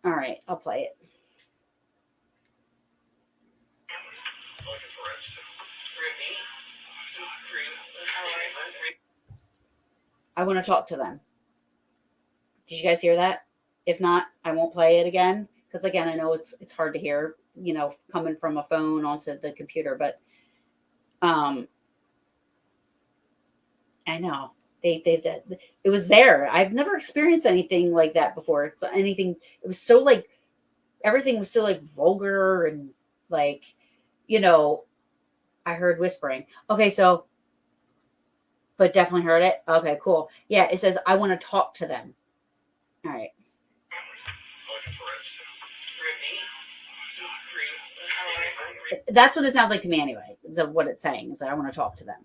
All right, I'll play it. I want to talk to them. Did you guys hear that? If not, I won't play it again because again, I know it's hard to hear, coming from a phone onto the computer, but I know it was there. I've never experienced anything like that before. It's anything. It was so like everything was so like vulgar and like, I heard whispering. Okay, so, but definitely heard it. Okay, cool. Yeah, it says I want to talk to them. All right. That's what it sounds like to me anyway. Is what it's saying is that I want to talk to them.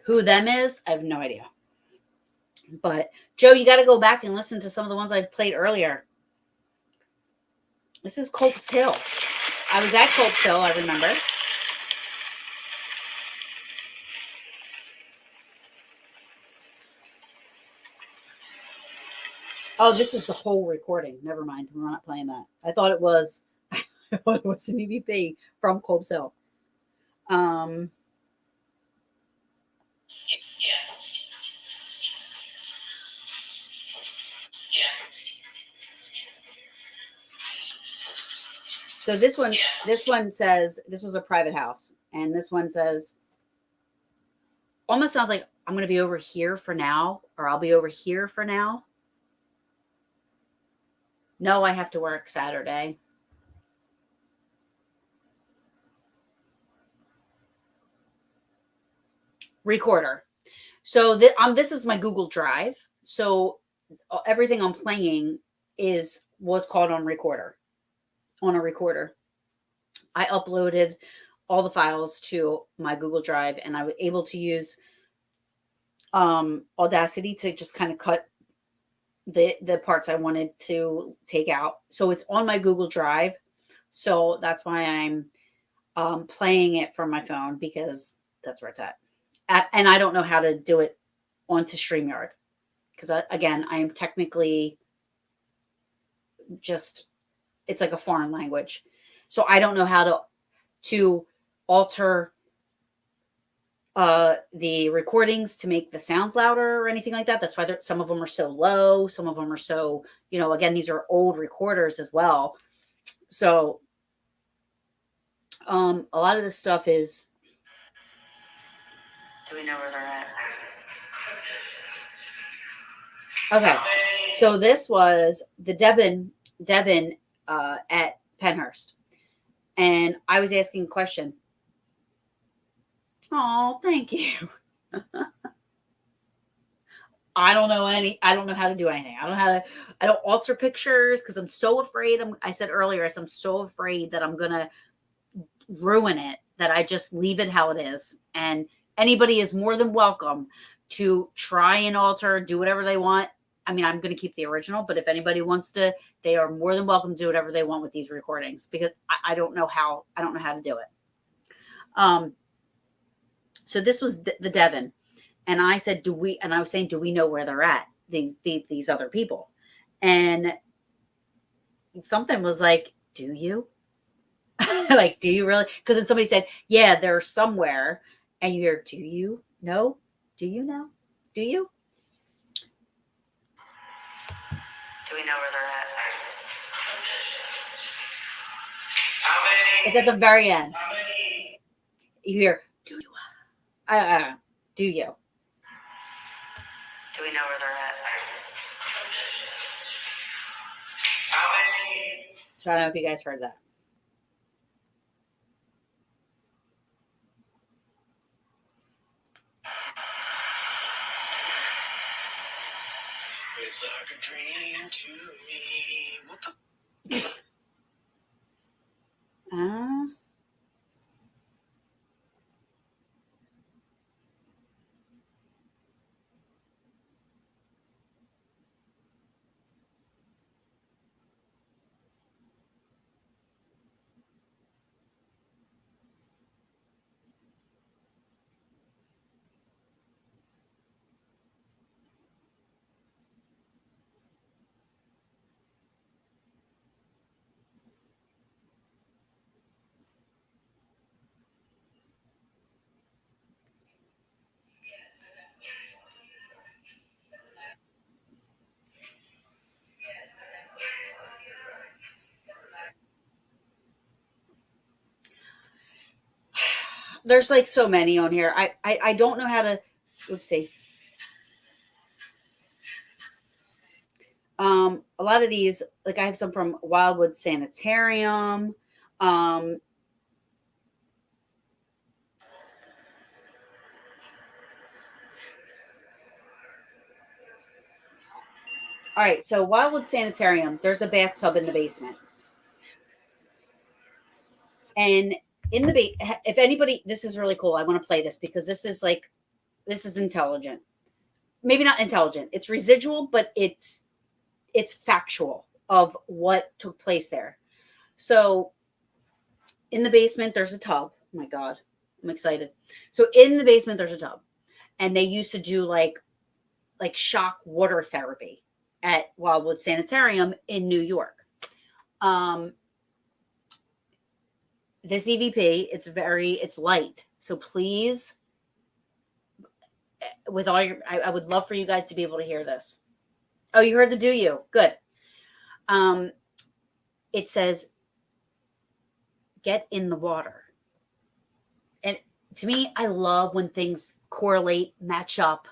Who them is, I have no idea. But Joe, you got to go back and listen to some of the ones I played earlier. This is Culp's Hill. I was at Culp's Hill, I remember. Oh, this is the whole recording. Never mind. We're not playing that. I thought it was an EVP from Culp's Hill. So this one says this was a private house, and this one says almost sounds like I'm going to be over here for now, or I'll be over here for now. No, I have to work Saturday. Recorder. So this is my Google Drive. So everything I'm playing was called on a recorder. I uploaded all the files to my Google Drive, and I was able to use Audacity to just kind of cut the parts I wanted to take out. So it's on my Google Drive. So that's why I'm playing it from my phone because that's where it's at. And I don't know how to do it onto StreamYard because again, I am technically just, it's like a foreign language. So I don't know how to alter the recordings to make the sounds louder or anything like that. That's why some of them are so low. Some of them are so, again, these are old recorders as well. So a lot of this stuff is. Do we know where they're at? Okay. So this was the Devin at Penhurst. And I was asking a question. Oh, thank you. I don't know how to do anything. I don't alter pictures because I'm so afraid. I said earlier, I'm so afraid that I'm going to ruin it, that I just leave it how it is. And anybody is more than welcome to try and alter, do whatever they want. I mean, I'm going to keep the original, but if anybody wants to, they are more than welcome to do whatever they want with these recordings because I don't know how to do it. So this was the Devin. And I said, do we know where they're at? These other people. And something was like, do you? Like, do you really? Because then somebody said, yeah, they're somewhere. And you hear, do you know? Do you know? Do you? Do we know where they're at? It's at the very end. You hear, do you? Do you? Do we know where they're at? So I don't know if you guys heard that. It's like a dream to me. What the? There's like so many on here. I don't know how to. Oopsie. A lot of these, like I have some from Wildwood Sanitarium. All right, so Wildwood Sanitarium, there's a bathtub in the basement. And in the if anybody, this is really cool. I want to play this because this is intelligent. Maybe not intelligent. It's residual, but it's factual of what took place there. So in the basement, there's a tub. Oh my God, I'm excited. So in the basement, there's a tub, and they used to do like shock water therapy at Wildwood Sanitarium in New York. This EVP, it's light. So please, with all your, I would love for you guys to be able to hear this. Oh, you heard the do you? Good. It says, get in the water. And to me, I love when things correlate, match up,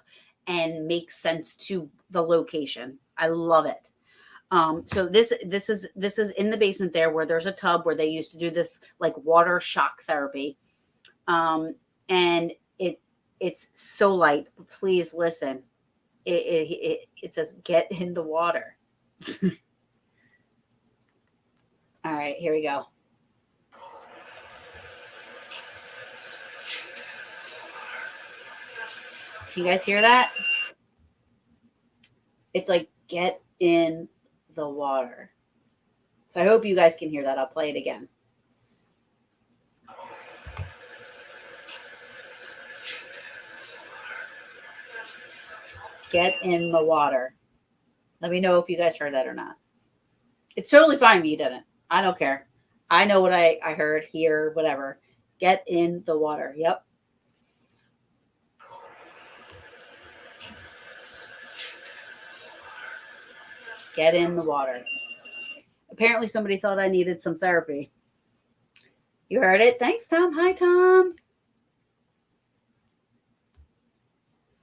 and make sense to the location. I love it. So this is in the basement there where there's a tub where they used to do this like water shock therapy. And it's so light. Please listen. It says get in the water. All right, here we go. Can you guys hear that? It's like get in the water. So I hope you guys can hear that. I'll play it again. Get in the water. Let me know if you guys heard that or not. It's totally fine if you didn't. I don't care. I know what I heard, hear, whatever. Get in the water. Yep. Get in the water. Apparently somebody thought I needed some therapy. You heard it? Thanks, Tom. Hi, Tom.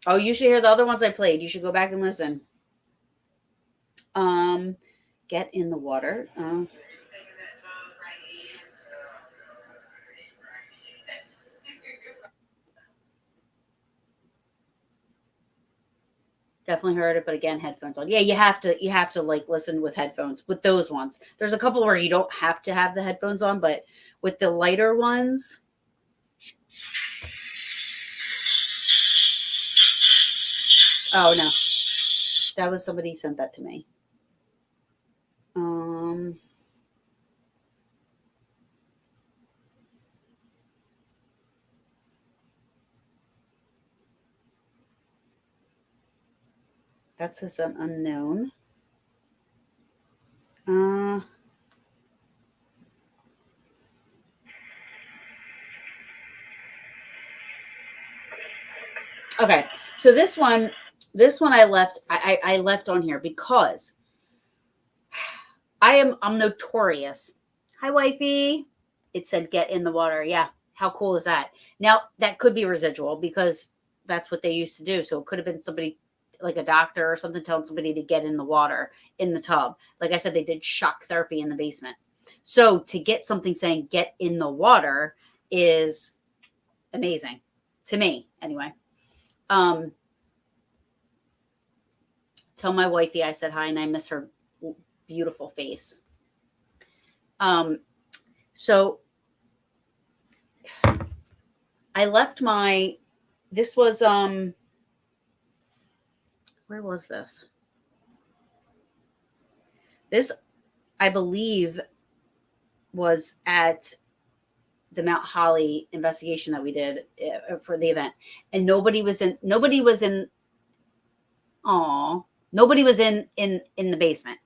Oh, you should hear the other ones I played. You should go back and listen. Get in the water. Definitely heard it, but again, headphones on. Yeah, you have to like listen with headphones with those ones. There's a couple where you don't have to have the headphones on, but with the lighter ones. Oh no. That was somebody sent that to me. That says an unknown. Okay, so this one I left on here because I'm notorious. Hi, wifey. It said get in the water. Yeah, how cool is that? Now that could be residual because that's what they used to do. So it could have been somebody like a doctor or something telling somebody to get in the water in the tub. Like I said, they did shock therapy in the basement. So to get something saying get in the water is amazing to me anyway. Tell my wifey I said hi and I miss her beautiful face. So I left this was, where was this? This, I believe, was at the Mount Holly investigation that we did for the event. And nobody was in the basement.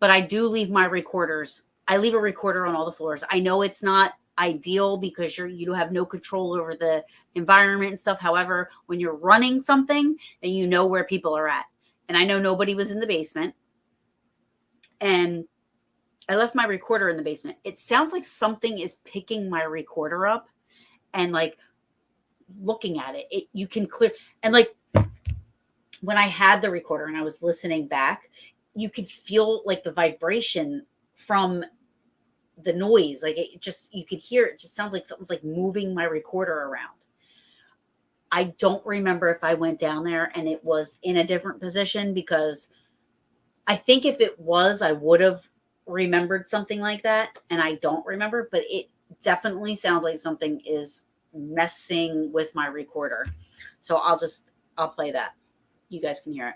But I do leave my recorders. I leave a recorder on all the floors. I know it's not ideal because you have no control over the environment and stuff. However, when you're running something, then you know where people are at. And I know nobody was in the basement. And I left my recorder in the basement. It sounds like something is picking my recorder up and like looking at it, you can clear. And like when I had the recorder and I was listening back, you could feel like the vibration from the noise. Like it just, you could hear it. Just sounds like something's like moving my recorder around. I don't remember if I went down there and it was in a different position, because I think if it was, I would have remembered something like that. And I don't remember, but it definitely sounds like something is messing with my recorder. So I'll play that. You guys can hear it.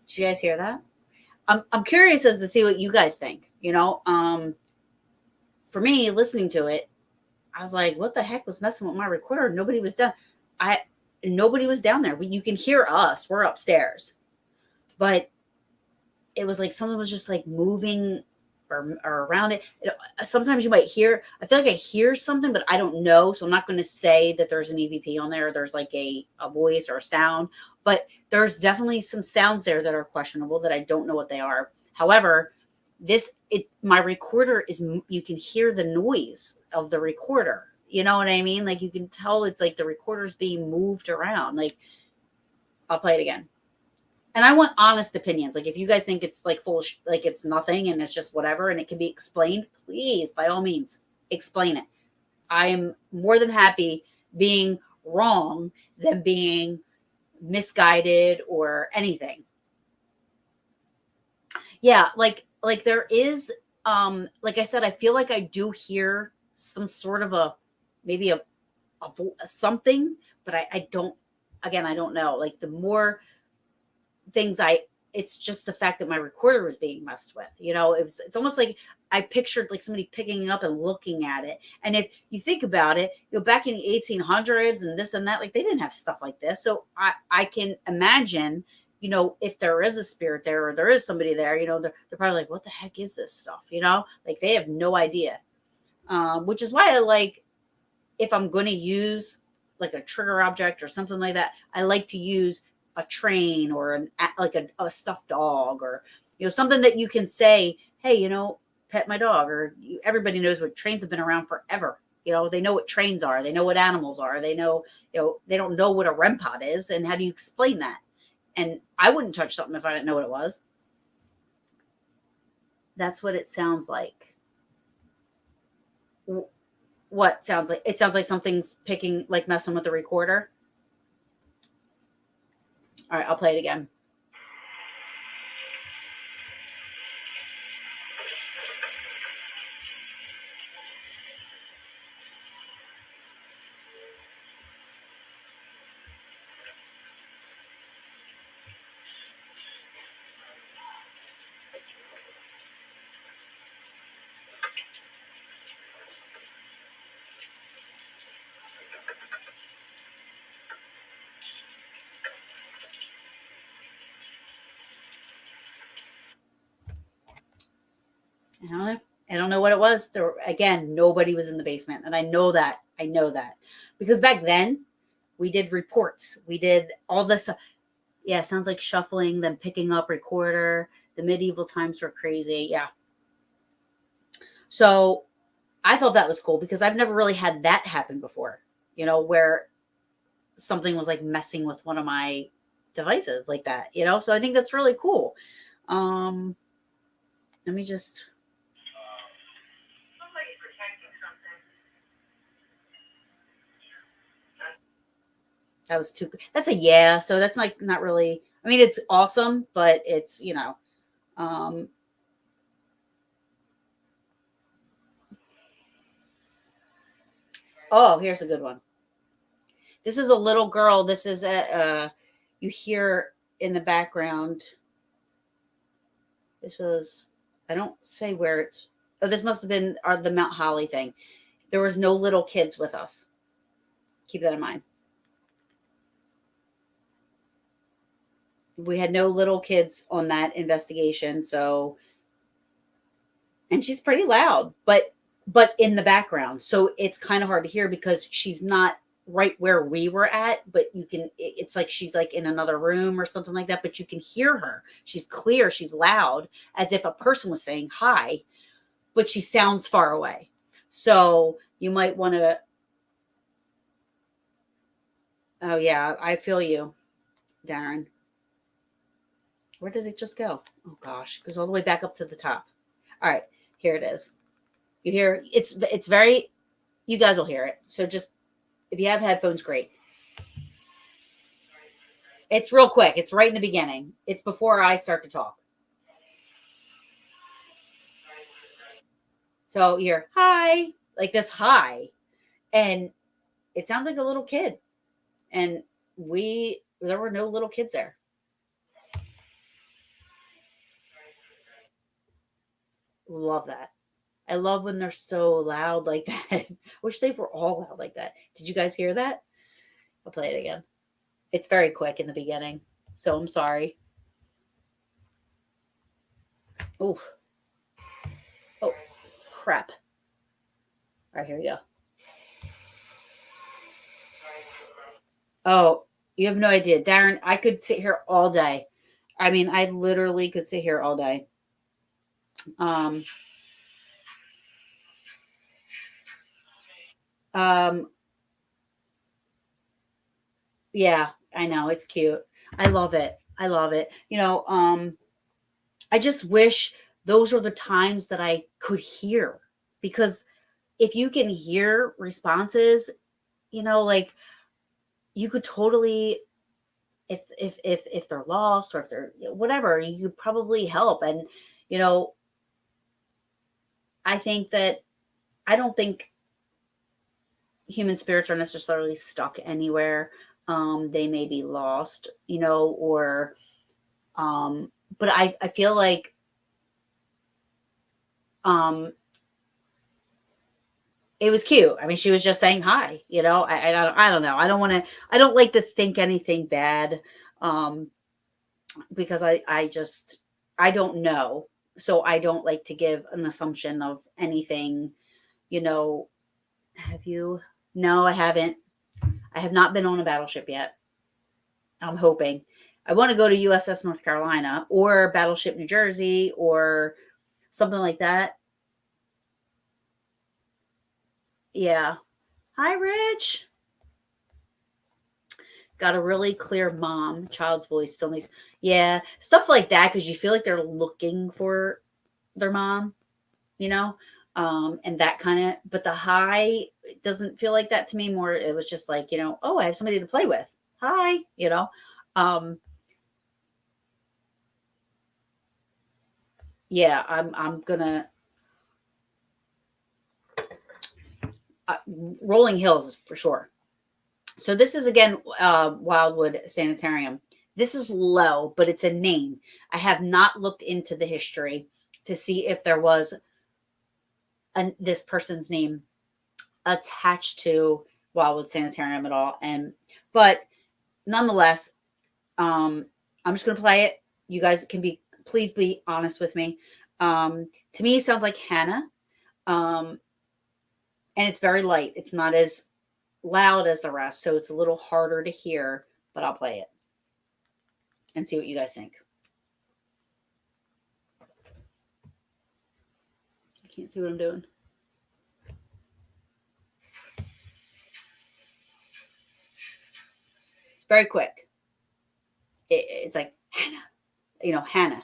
Did you guys hear that? I'm curious as to see what you guys think. For me, listening to it, I was like, "What the heck was messing with my recorder?" I Nobody was down there. You can hear us. We're upstairs, but it was like something was just like moving or around it. Sometimes you might hear. I feel like I hear something, but I don't know. So I'm not going to say that there's an EVP on there. Or there's like a voice or a sound, but there's definitely some sounds there that are questionable that I don't know what they are. However, my recorder is, you can hear the noise of the recorder. You know what I mean? Like you can tell it's like the recorder's being moved around. Like, I'll play it again. And I want honest opinions. Like if you guys think it's like like it's nothing and it's just whatever and it can be explained, please, by all means, explain it. I am more than happy being wrong than being misguided or anything. Yeah, like there is, like I said, I feel like I do hear some sort of maybe something, but I don't, again, I don't know. Like the more things it's just the fact that my recorder was being messed with. It's almost like I pictured like somebody picking it up and looking at it. And if you think about it, back in the 1800s and this and that, like they didn't have stuff like this. So I can imagine, if there is a spirit there or there is somebody there, they're probably like, what the heck is this stuff? Like they have no idea. Which is why I like, if I'm going to use like a trigger object or something like that, I like to use a train or like a stuffed dog, or something that you can say, hey, pet my dog. Or everybody knows what trains have been around forever. They know what trains are. They know what animals are. They know, they don't know what a REM pod is. And how do you explain that? And I wouldn't touch something if I didn't know what it was. That's what it sounds like. What sounds like? It sounds like something's messing with the recorder. All right, I'll play it again. I don't know what it was. Again, nobody was in the basement. And I know that. Because back then we did reports. We did all this stuff. Yeah, sounds like shuffling, then picking up recorder. The medieval times were crazy. Yeah. So I thought that was cool because I've never really had that happen before, where something was like messing with one of my devices like that, So I think that's really cool. Let me just. That was too. That's a yeah. So that's like not really. I mean, it's awesome, but it's Oh, here's a good one. This is a little girl. This is you hear in the background. This was. I don't say where it's. Oh, this must have been the Mount Holly thing. There was no little kids with us. Keep that in mind. We had no little kids on that investigation, so and she's pretty loud, but in the background. So it's kind of hard to hear because she's not right where we were at, but you can it's like she's like in another room or something like that, but you can hear her. She's clear, she's loud as if a person was saying hi, but she sounds far away. So you might want to oh yeah, I feel you, Darren. Where did it just go? Oh gosh, it goes all the way back up to the top. All right, here it is. You hear it's very you guys will hear it. So just if you have headphones, great. It's real quick. It's right in the beginning. It's before I start to talk. So you're hi, like this hi, and it sounds like a little kid. And there were no little kids there. Love that. I love when they're so loud like that. Wish they were all loud like that. Did you guys hear that? I'll play it again. It's very quick in the beginning. So I'm sorry. Oh, oh, crap. All right, here we go. Oh, you have no idea. Darren, I could sit here all day. I mean, I literally could sit here all day. Um, um, yeah, I know. It's cute. I love it. I love it. I just wish those are the times that I could hear because if you can hear responses, like you could totally if they're lost or if they're whatever, you could probably help. And you know, I think that I don't think human spirits are necessarily stuck anywhere. They may be lost, or but I feel like um it was cute. I mean, she was just saying hi, I don't know. I don't like to think anything bad. Um because I just I don't know. So I don't like to give an assumption of anything, you know. Have you? No, I haven't. I have not been on a battleship yet. I'm hoping. I want to go to USS North Carolina or Battleship New Jersey or something like that. Yeah. Hi, Rich. Got a really clear mom. Child's voice still makes, yeah, stuff like that because you feel like they're looking for their mom, you know, and that kind of. But the high doesn't feel like that to me. More, it was just like oh, I have somebody to play with. Hi, um, yeah, I'm gonna Rolling Hills for sure. So this is again Wildwood Sanitarium. This is low, but it's a name. I have not looked into the history to see if there was this person's name attached to Wildwood Sanitarium at all. But nonetheless, I'm just gonna play it. You guys can please be honest with me. To me, it sounds like Hannah, um, and it's very light. It's not as loud as the rest, so it's a little harder to hear. But I'll play it and see what you guys think. I can't see what I'm doing. It's very quick. It's like Hannah, Hannah.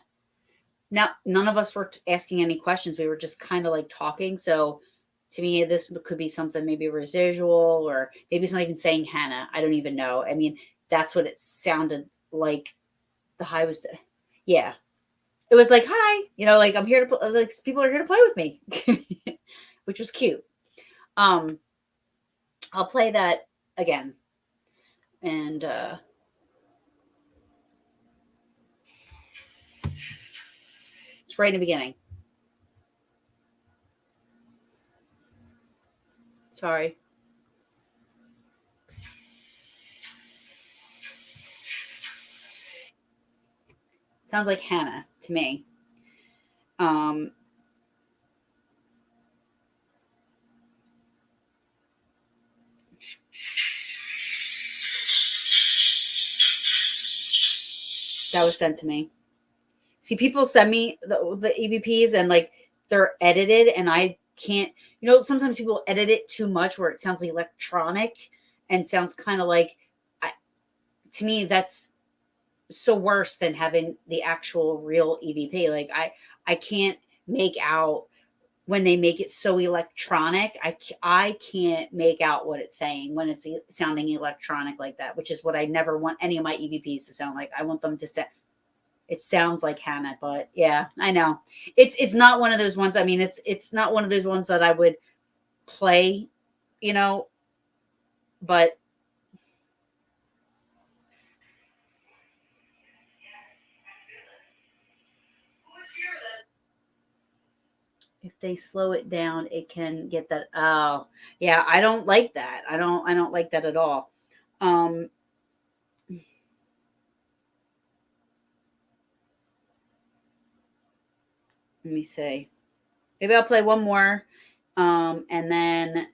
Now, none of us were asking any questions. We were just kind of like talking. So to me, this could be something maybe residual or maybe it's not even saying Hannah. I don't even know. I mean, that's what it sounded like. The high was, yeah. It was like, hi, like I'm here to, like people are here to play with me, which was cute. Um, I'll play that again. And it's right in the beginning. Sorry. Sounds like Hannah to me. Um, that was sent to me. See, people send me the EVPs and like they're edited, and I can't. Sometimes people edit it too much where it sounds electronic and sounds kind of like. To me, that's so worse than having the actual real EVP. Like I can't make out when they make it so electronic. I can't make out what it's saying when it's sounding electronic like that, which is what I never want any of my EVPs to sound like. I want them to sound. It sounds like Hannah, but yeah, I know it's not one of those ones. I mean, it's not one of those ones that I would play, you know. But if they slow it down, it can get that. Oh, yeah, I don't like that. I don't like that at all. Um, Let me see. Maybe I'll play one more, and then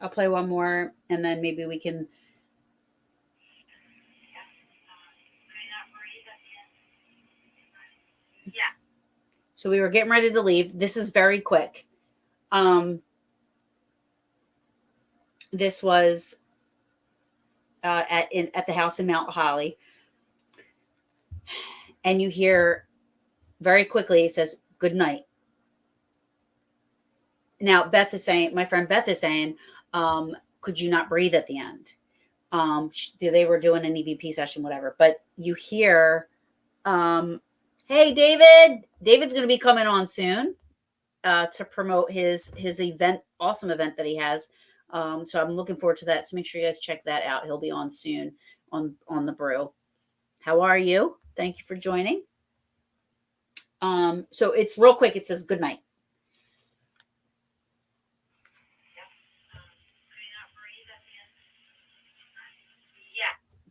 I'll play one more, and then maybe we can. So we were getting ready to leave. This is very quick. This was at the house in Mount Holly, and you hear very quickly. It says good night. Now Beth is saying, my friend Beth is saying, could you not breathe at the end? They were doing an EVP session, whatever. But you hear, hey David, David's going to be coming on soon to promote his event, awesome event that he has. So I'm looking forward to that. So make sure you guys check that out. He'll be on soon on the brew. How are you? Thank you for joining. So it's real quick. It says good night.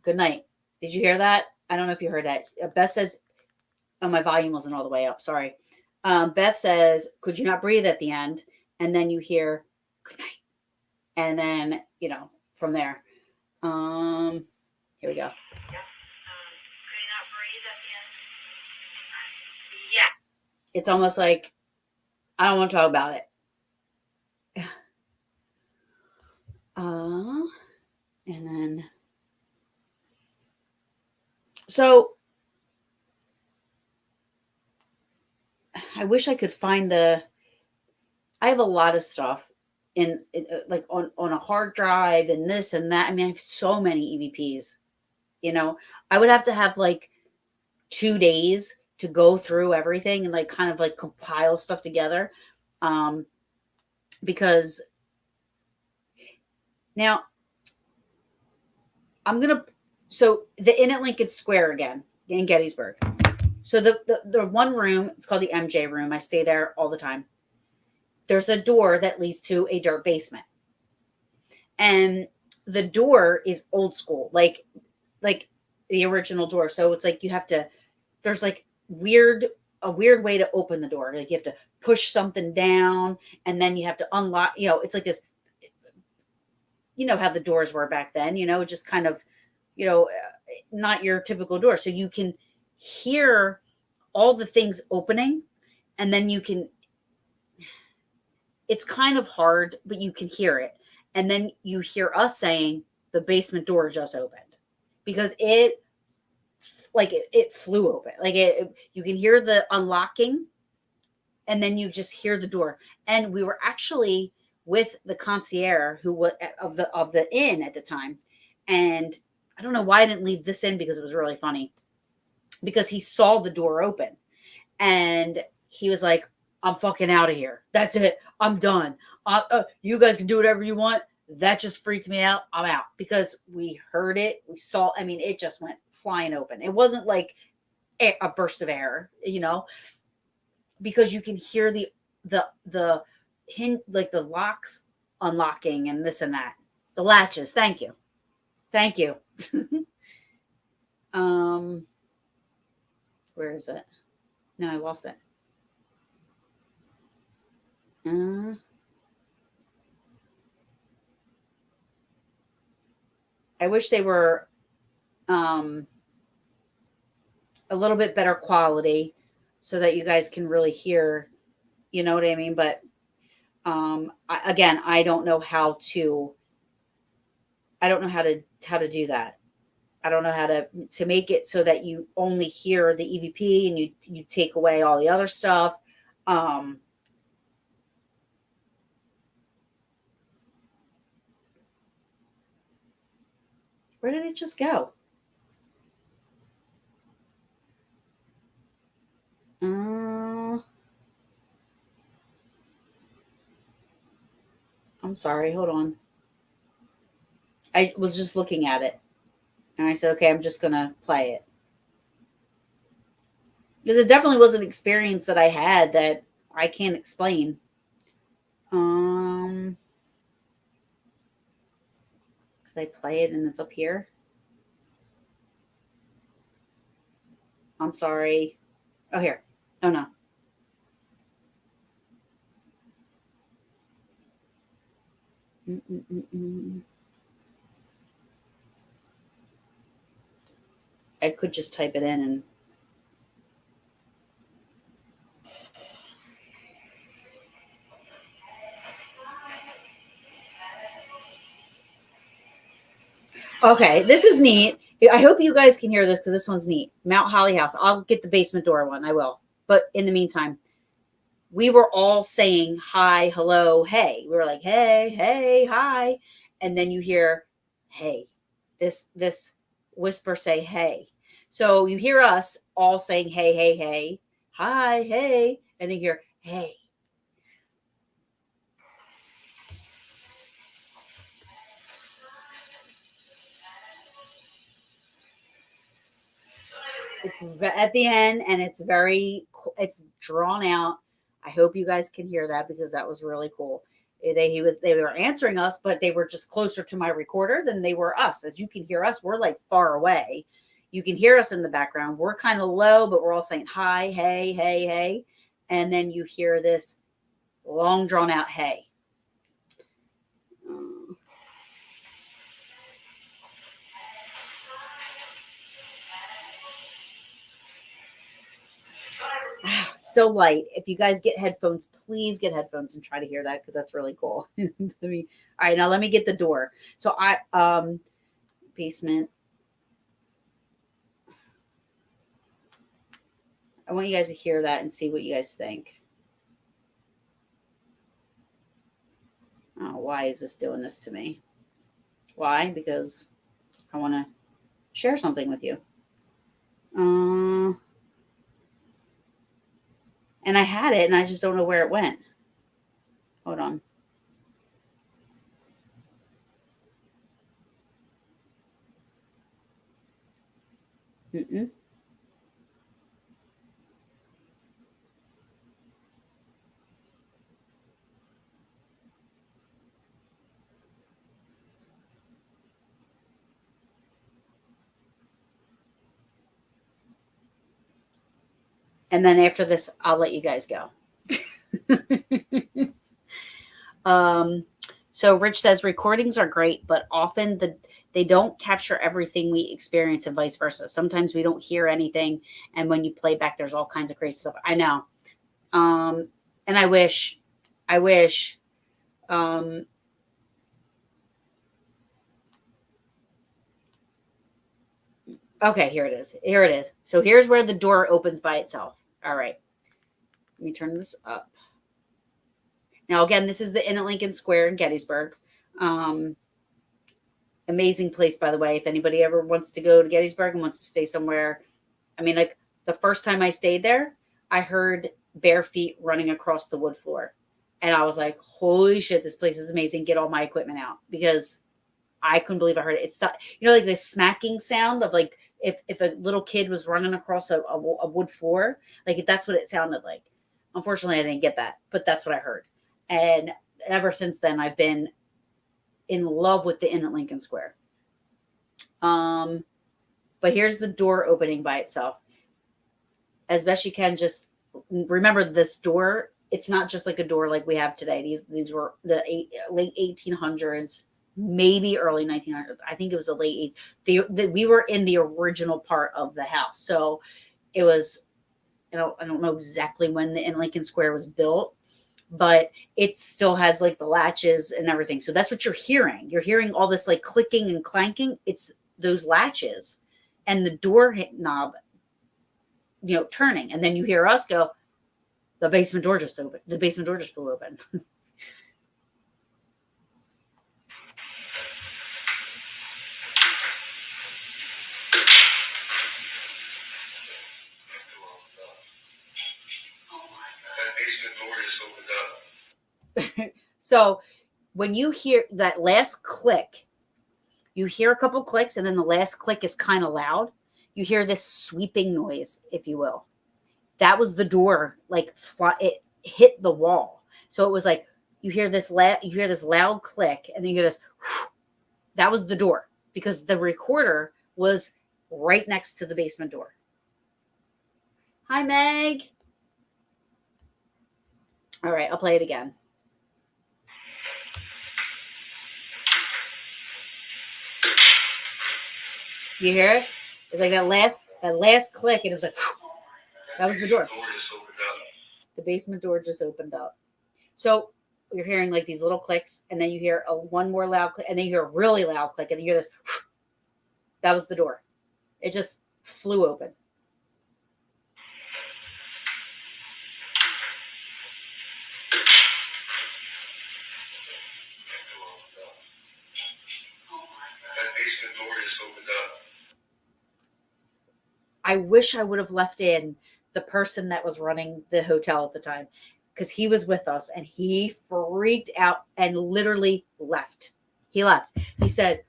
Good night. Did you hear that? I don't know if you heard that. Beth says, oh, my volume wasn't all the way up. Sorry. Beth says, could you not breathe at the end? And then you hear good night. And then, from there. Here we go. It's almost like I don't want to talk about it. And then so I wish I could find I have a lot of stuff in like on a hard drive and this and that. I mean, I have so many EVPs. I would have to have like 2 days to go through everything and like kind of like compile stuff together. Because now so the Inn at Lincoln Square again in Gettysburg. So the one room, it's called the MJ room. I stay there all the time. There's a door that leads to a dirt basement. And the door is old school, like the original door. So it's like there's like a weird way to open the door. Like you have to push something down and then you have to unlock, it's like this, how the doors were back then, just kind of, not your typical door. So you can hear all the things opening and then it's kind of hard, but you can hear it. And then you hear us saying the basement door just opened because it flew open. Like you can hear the unlocking and then you just hear the door. And we were actually with the concierge who was of the inn at the time. And I don't know why I didn't leave this in because it was really funny because he saw the door open and he was like, I'm fucking out of here. That's it. I'm done. You guys can do whatever you want. That just freaked me out. I'm out because we heard it. We saw, I mean, it just went flying open. It wasn't like a burst of air, because you can hear the like the locks unlocking and this and that. The latches. Thank you. Thank you. Where is it? No, I lost it. I wish they were a little bit better quality so that you guys can really hear, you know what I mean? But again, I don't know how to do that. I don't know how to make it so that you only hear the EVP and you take away all the other stuff. Where did it just go? I'm sorry. Hold on. I was just looking at it and I said, okay, I'm just going to play it. Because it definitely was an experience that I had that I can't explain. Could I play it and it's up here? I'm sorry. Oh, here. Oh, no. I could just type it in and. Okay, this is neat. I hope you guys can hear this because this one's neat. Mount Holly House. I'll get the basement door one. I will. But in the meantime, we were all saying hi, hello, hey. We were like, hey, hey, hi. And then you hear, hey. This whisper say, hey. So you hear us all saying, hey, hey, hey, hi, hey. And then you hear, hey. It's at the end and it's drawn out. I hope you guys can hear that because that was really cool. They were answering us, but they were just closer to my recorder than they were us. As you can hear us, we're like far away. You can hear us in the background. We're kind of low, but we're all saying hi, hey, hey, hey. And then you hear this long drawn out hey. So light. If you guys get headphones, please get headphones and try to hear that because that's really cool. All right, now let me get the door. So basement. I want you guys to hear that and see what you guys think. Oh, why is this doing this to me? Why? Because I want to share something with you. And I had it and I just don't know where it went. Hold on. Mm-mm. And then after this, I'll let you guys go. So Rich says recordings are great, but often they don't capture everything we experience and vice versa. Sometimes we don't hear anything, and when you play back, there's all kinds of crazy stuff. I know, and I wish. Okay, here it is. Here it is. So here's where the door opens by itself. All right, let me turn this up. Now, again, this is the Inn at Lincoln Square in Gettysburg. Amazing place, by the way. If anybody ever wants to go to Gettysburg and wants to stay somewhere, I mean, like the first time I stayed there, I heard bare feet running across the wood floor. And I was like, holy shit, this place is amazing. Get all my equipment out because I couldn't believe I heard it. It's like the smacking sound of like if a little kid was running across a wood floor, like that's what it sounded like. Unfortunately, I didn't get that, but that's what I heard. And ever since then, I've been in love with the Inn at Lincoln Square. But here's the door opening by itself. As best you can, just remember this door. It's not just like a door like we have today. These were the late 1800s, maybe early 1900s. I think it was the late we were in the original part of the house, so it was. I don't know exactly when the Inn Lincoln Square was built, but it still has like the latches and everything. So that's what you're hearing. You're hearing all this like clicking and clanking. It's those latches and the door knob, turning. And then you hear us go, the basement door just opened. The basement door just flew open. So when you hear that last click, you hear a couple clicks, and then the last click is kind of loud. You hear this sweeping noise, if you will. That was the door, like it hit the wall. So it was like you hear this loud click, and then you hear this. Whew, that was the door, because the recorder was right next to the basement door. Hi, Meg. All right, I'll play it again. You hear it? It's like that last click, and it was like, whew, that was the door. The basement door just opened up. So you're hearing like these little clicks, and then you hear one more loud click, and then you hear a really loud click, and then you hear this. Whew, that was the door. It just flew open. I wish I would have left in the person that was running the hotel at the time, because he was with us and he freaked out and literally left. He left. He said,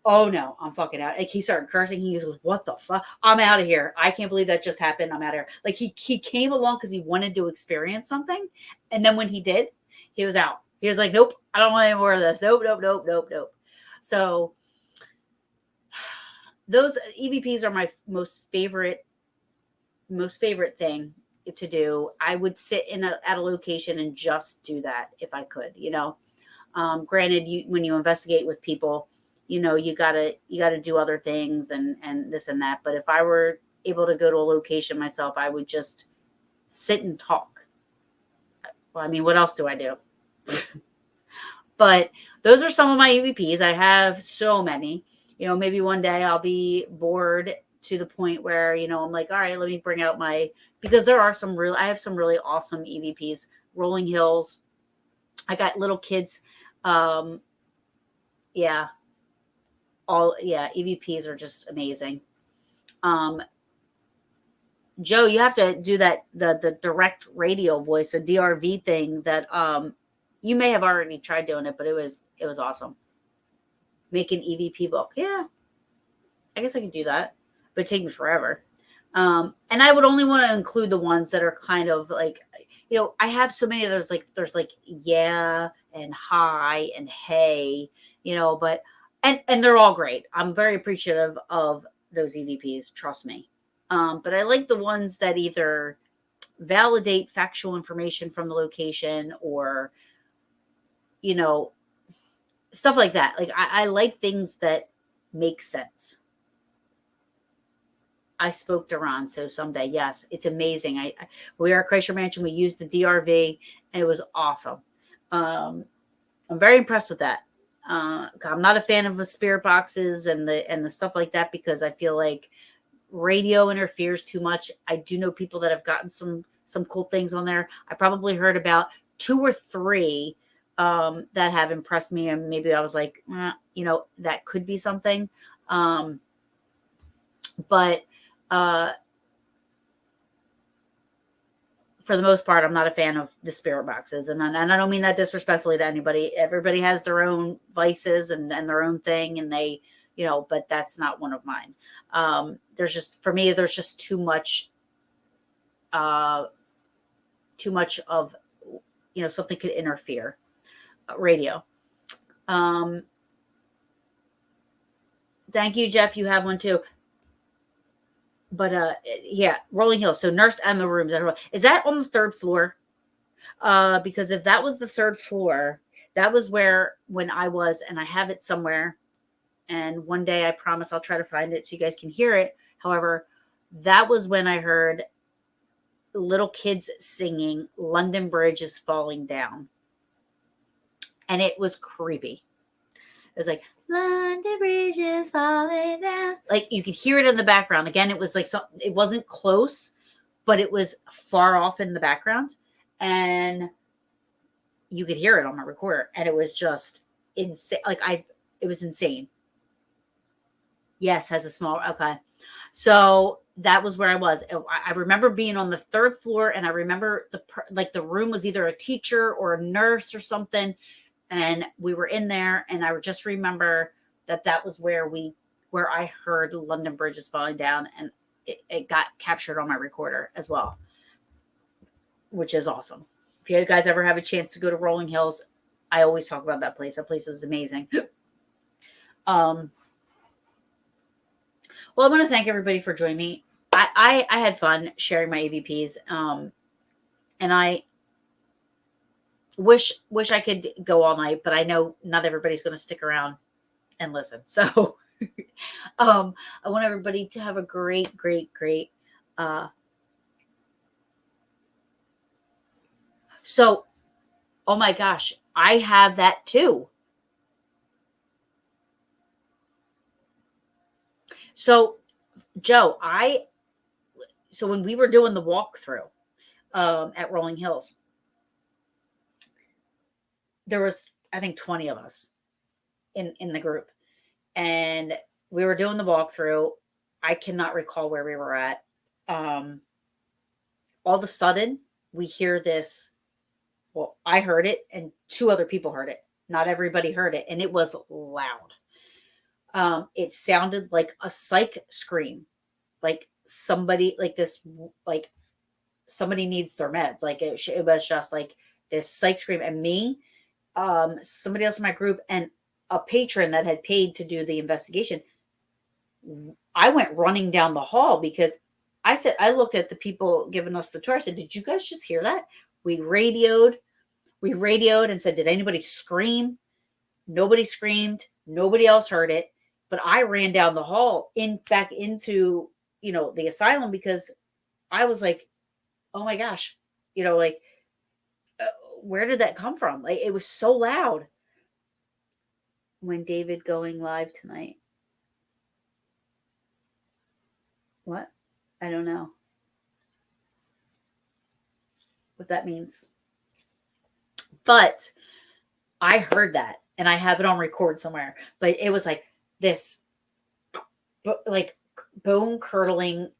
"Oh no, I'm fucking out." Like he started cursing. He goes, "What the fuck? I'm out of here. I can't believe that just happened. I'm out of here." Like he came along because he wanted to experience something. And then when he did, he was out. He was like, "Nope, I don't want any more of this. Nope, nope, nope, nope, nope." So those EVPs are my most favorite thing to do. I would sit at a location and just do that if I could, granted, when you investigate with people, you gotta do other things and this and that. But if I were able to go to a location myself, I would just sit and talk. Well, I mean, what else do I do? But those are some of my EVPs. I have so many. Maybe one day I'll be bored to the point where, I'm like, all right, let me bring out because I have some really awesome EVPs. Rolling Hills. I got little kids. EVPs are just amazing. Joe, you have to do that, the direct radio voice, the DRV thing that you may have already tried doing it, but it was awesome. Make an EVP book. Yeah, I guess I could do that, but it'd take me forever. And I would only want to include the ones that are kind of like, I have so many of those, like there's like, yeah, and hi and hey, but, and they're all great. I'm very appreciative of those EVPs. Trust me. But I like the ones that either validate factual information from the location or, stuff like that. Like I like things that make sense. I spoke to Ron, so someday, yes, it's amazing. We are at Kreischer Mansion. We used the DRV, and it was awesome. I'm very impressed with that. I'm not a fan of the spirit boxes and the stuff like that, because I feel like radio interferes too much. I do know people that have gotten some cool things on there. I probably heard about 2 or 3 that have impressed me, and maybe I was like, that could be something. But for the most part, I'm not a fan of the spirit boxes, and I don't mean that disrespectfully to anybody. Everybody has their own vices and their own thing, and they but that's not one of mine. There's just, for me, there's just too much of, something could interfere. Radio. Thank you, Jeff. You have one too. But yeah, Rolling Hills. So Nurse Emma rooms. I don't know. Is that on the third floor? Because if that was the third floor, that was where, when I was, and I have it somewhere, and one day I promise I'll try to find it so you guys can hear it. However, that was when I heard little kids singing London Bridge is Falling Down. And it was creepy. It was like, London Bridge is falling down. Like, you could hear it in the background. Again, it was like it wasn't close, but it was far off in the background. And you could hear it on my recorder. And it was just insane. It was insane. Yes, has a small, okay. So that was where I was. I remember being on the third floor, and I remember the room was either a teacher or a nurse or something. And we were in there, and I just remember that was where I heard London Bridge is Falling Down, and it got captured on my recorder as well, which is awesome. If you guys ever have a chance to go to Rolling Hills, I always talk about that place. That place was amazing. Well, I want to thank everybody for joining me. I had fun sharing my EVPs, and I wish I could go all night, but I know not everybody's going to stick around and listen. So I want everybody to have a great so, oh my gosh, I have that too. So Joe, so when we were doing the walkthrough at Rolling Hills, there was, I think, 20 of us in the group, and we were doing the walkthrough. I cannot recall where we were at. All of a sudden, we hear this. Well, I heard it, and 2 other people heard it. Not everybody heard it, and it was loud. It sounded like a psych scream, like somebody, like somebody needs their meds. Like it was just like this psych scream, and me, somebody else in my group, and a patron that had paid to do the investigation. I went running down the hall because I looked at the people giving us the tour. I said, "Did you guys just hear that?" We radioed and said, "Did anybody scream?" Nobody screamed. Nobody else heard it. But I ran down the hall back into, the asylum, because I was like, oh my gosh, where did that come from? Like, it was so loud. When David going live tonight? What? I don't know what that means. But I heard that, and I have it on record somewhere. But it was like this, like, bone curdling.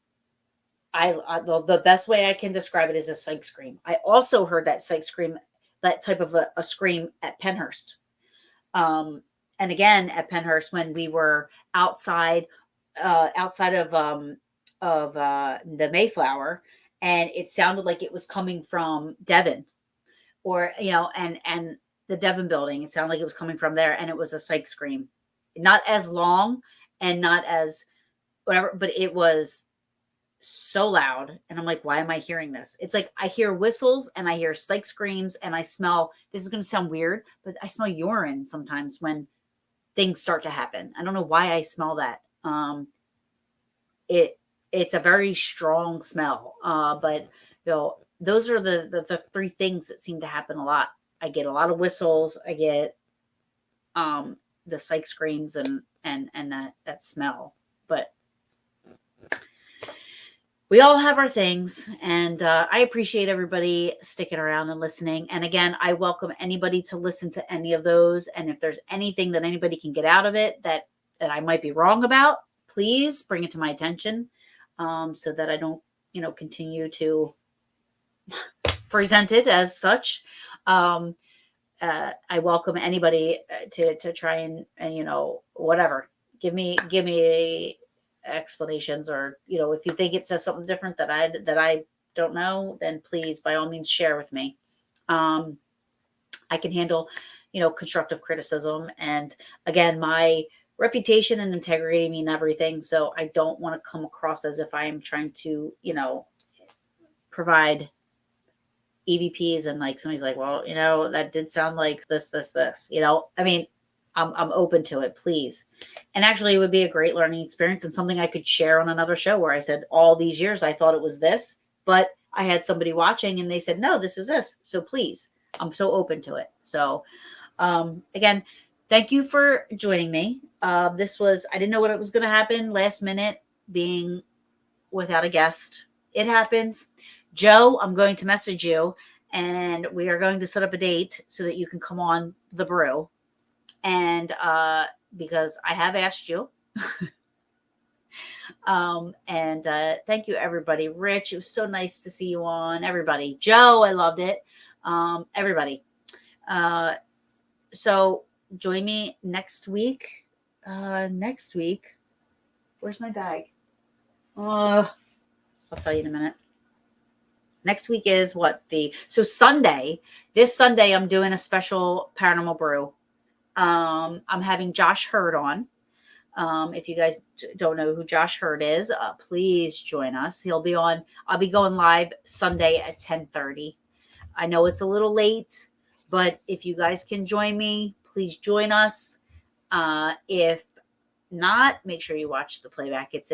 The best way I can describe it is a psych scream. I also heard that psych scream, that type of a scream at Pennhurst. And again, at Pennhurst, when we were outside of the Mayflower, and it sounded like it was coming from Devon, or and the Devon building. It sounded like it was coming from there, and it was a psych scream, not as long and not as whatever, but it was so loud. And I'm like, why am I hearing this? It's like I hear whistles and I hear psych screams, and I smell, this is going to sound weird, but I smell urine sometimes when things start to happen. I don't know why I smell that. It's a very strong smell. But those are the 3 things that seem to happen a lot. I get a lot of whistles. I get the psych screams and that smell. But we all have our things, and I appreciate everybody sticking around and listening. And again, I welcome anybody to listen to any of those. And if there's anything that anybody can get out of it that I might be wrong about, please bring it to my attention, so that I don't, continue to present it as such. I welcome anybody to try and whatever, give me explanations, or if you think it says something different that I don't know, then please by all means share with me. I can handle constructive criticism, and again, my reputation and integrity mean everything, so I don't want to come across as if I am trying to provide EVPs and like somebody's like, well, that did sound like this. I mean, I'm open to it, please. And actually, it would be a great learning experience and something I could share on another show where I said all these years I thought it was this, but I had somebody watching and they said, no, this is this. So please, I'm so open to it. So again, thank you for joining me. I didn't know what it was going to happen last minute being without a guest. It happens. Joe, I'm going to message you and we are going to set up a date so that you can come on the brew. And because I have asked you. And thank you, everybody. Rich, it was so nice to see you on. Everybody. Joe, I loved it. Everybody. So join me next week. Next week. Where's my bag? I'll tell you in a minute. Next week is Sunday. This Sunday, I'm doing a special Paranormal Brew. I'm having Josh Hurd on. If you guys don't know who Josh Hurd is, please join us. He'll be on. I'll be going live Sunday at 10:30. I know it's a little late, but if you guys can join me, please join us. If not, make sure you watch the playback. It's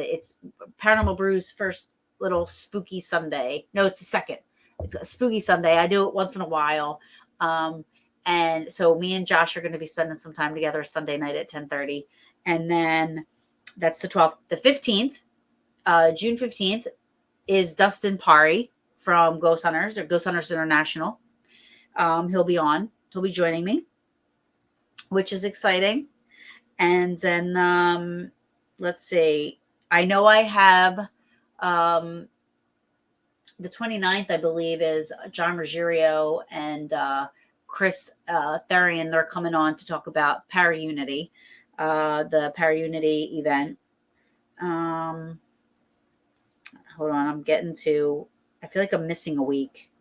Paranormal Brew's first little spooky Sunday. No, it's the second. It's a spooky Sunday. I do it once in a while. And so me and Josh are going to be spending some time together Sunday night at 10:30. And then that's the 12th. The 15th, June 15th, is Dustin Pari from Ghost Hunters or Ghost Hunters International. He'll be on. He'll be joining me, which is exciting. And then let's see. I know I have the 29th, I believe, is John Ruggiero and Chris Therian. They're coming on to talk about Para-Unity, the Para-Unity event. Hold on, I feel like I'm missing a week.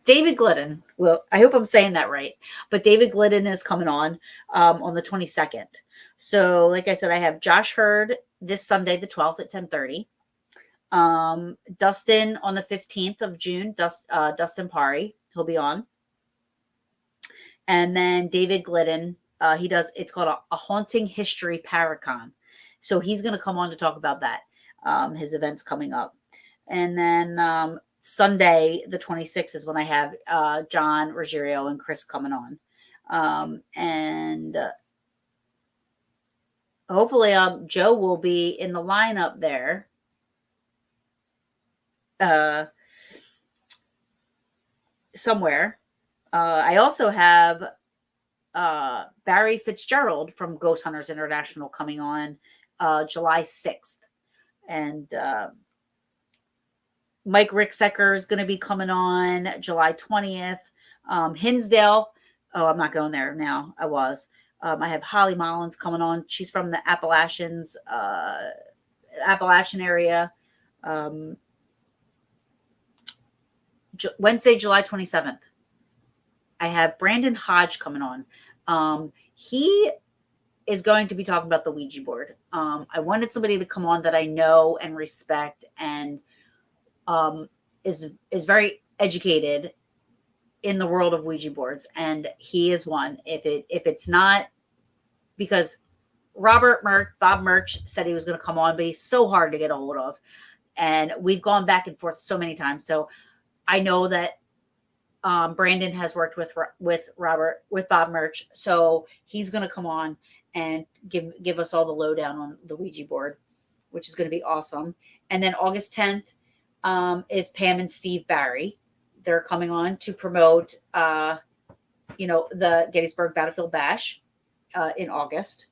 David Glidden. Well, I hope I'm saying that right. But David Glidden is coming on the 22nd. So, like I said, I have Josh Hurd this Sunday, the 12th at 10:30. Dustin on the 15th of June. Dustin Pari, he'll be on. And then David Glidden, it's called a Haunting History Paracon. So he's going to come on to talk about that. His event's coming up. And then Sunday, the 26th, is when I have John Ruggiero and Chris coming on. And hopefully Joe will be in the lineup there. Somewhere. I also have Barry Fitzgerald from Ghost Hunters International coming on July 6th. And Mike Ricksecker is going to be coming on July 20th. Hinsdale. Oh, I'm not going there now. I was. I have Holly Mullins coming on. She's from the Appalachian area. Wednesday, July 27th. I have Brandon Hodge coming on. He is going to be talking about the Ouija board. I wanted somebody to come on that I know and respect and is very educated in the world of Ouija boards, and he is one. If it's not, because Bob Murch said he was going to come on, but he's so hard to get a hold of, and we've gone back and forth so many times. So I know that Brandon has worked with Bob Murch, so he's going to come on and give us all the lowdown on the Ouija board, which is going to be awesome. And then August 10th is Pam and Steve Barry. They're coming on to promote, the Gettysburg Battlefield Bash in August,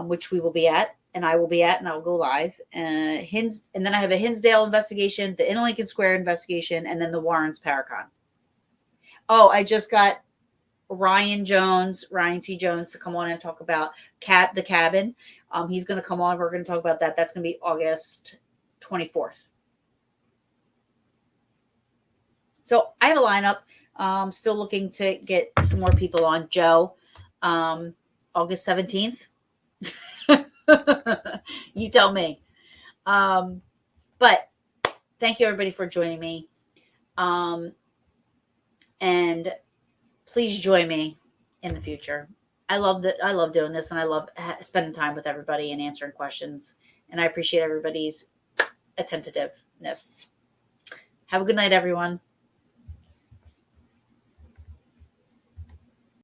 which we will be at. and I will be at, and I'll go live. And then I have a Hinsdale investigation, the Interlincoln Square investigation, and then the Warrens Paracon. Oh, I just got Ryan T. Jones, to come on and talk about the cabin. He's going to come on. We're going to talk about that. That's going to be August 24th. So I have a lineup. Still looking to get some more people on. Joe, August 17th. You tell me. But thank you everybody for joining me. And please join me in the future. I love doing this, and I love spending time with everybody and answering questions. And I appreciate everybody's attentiveness. Have a good night, everyone.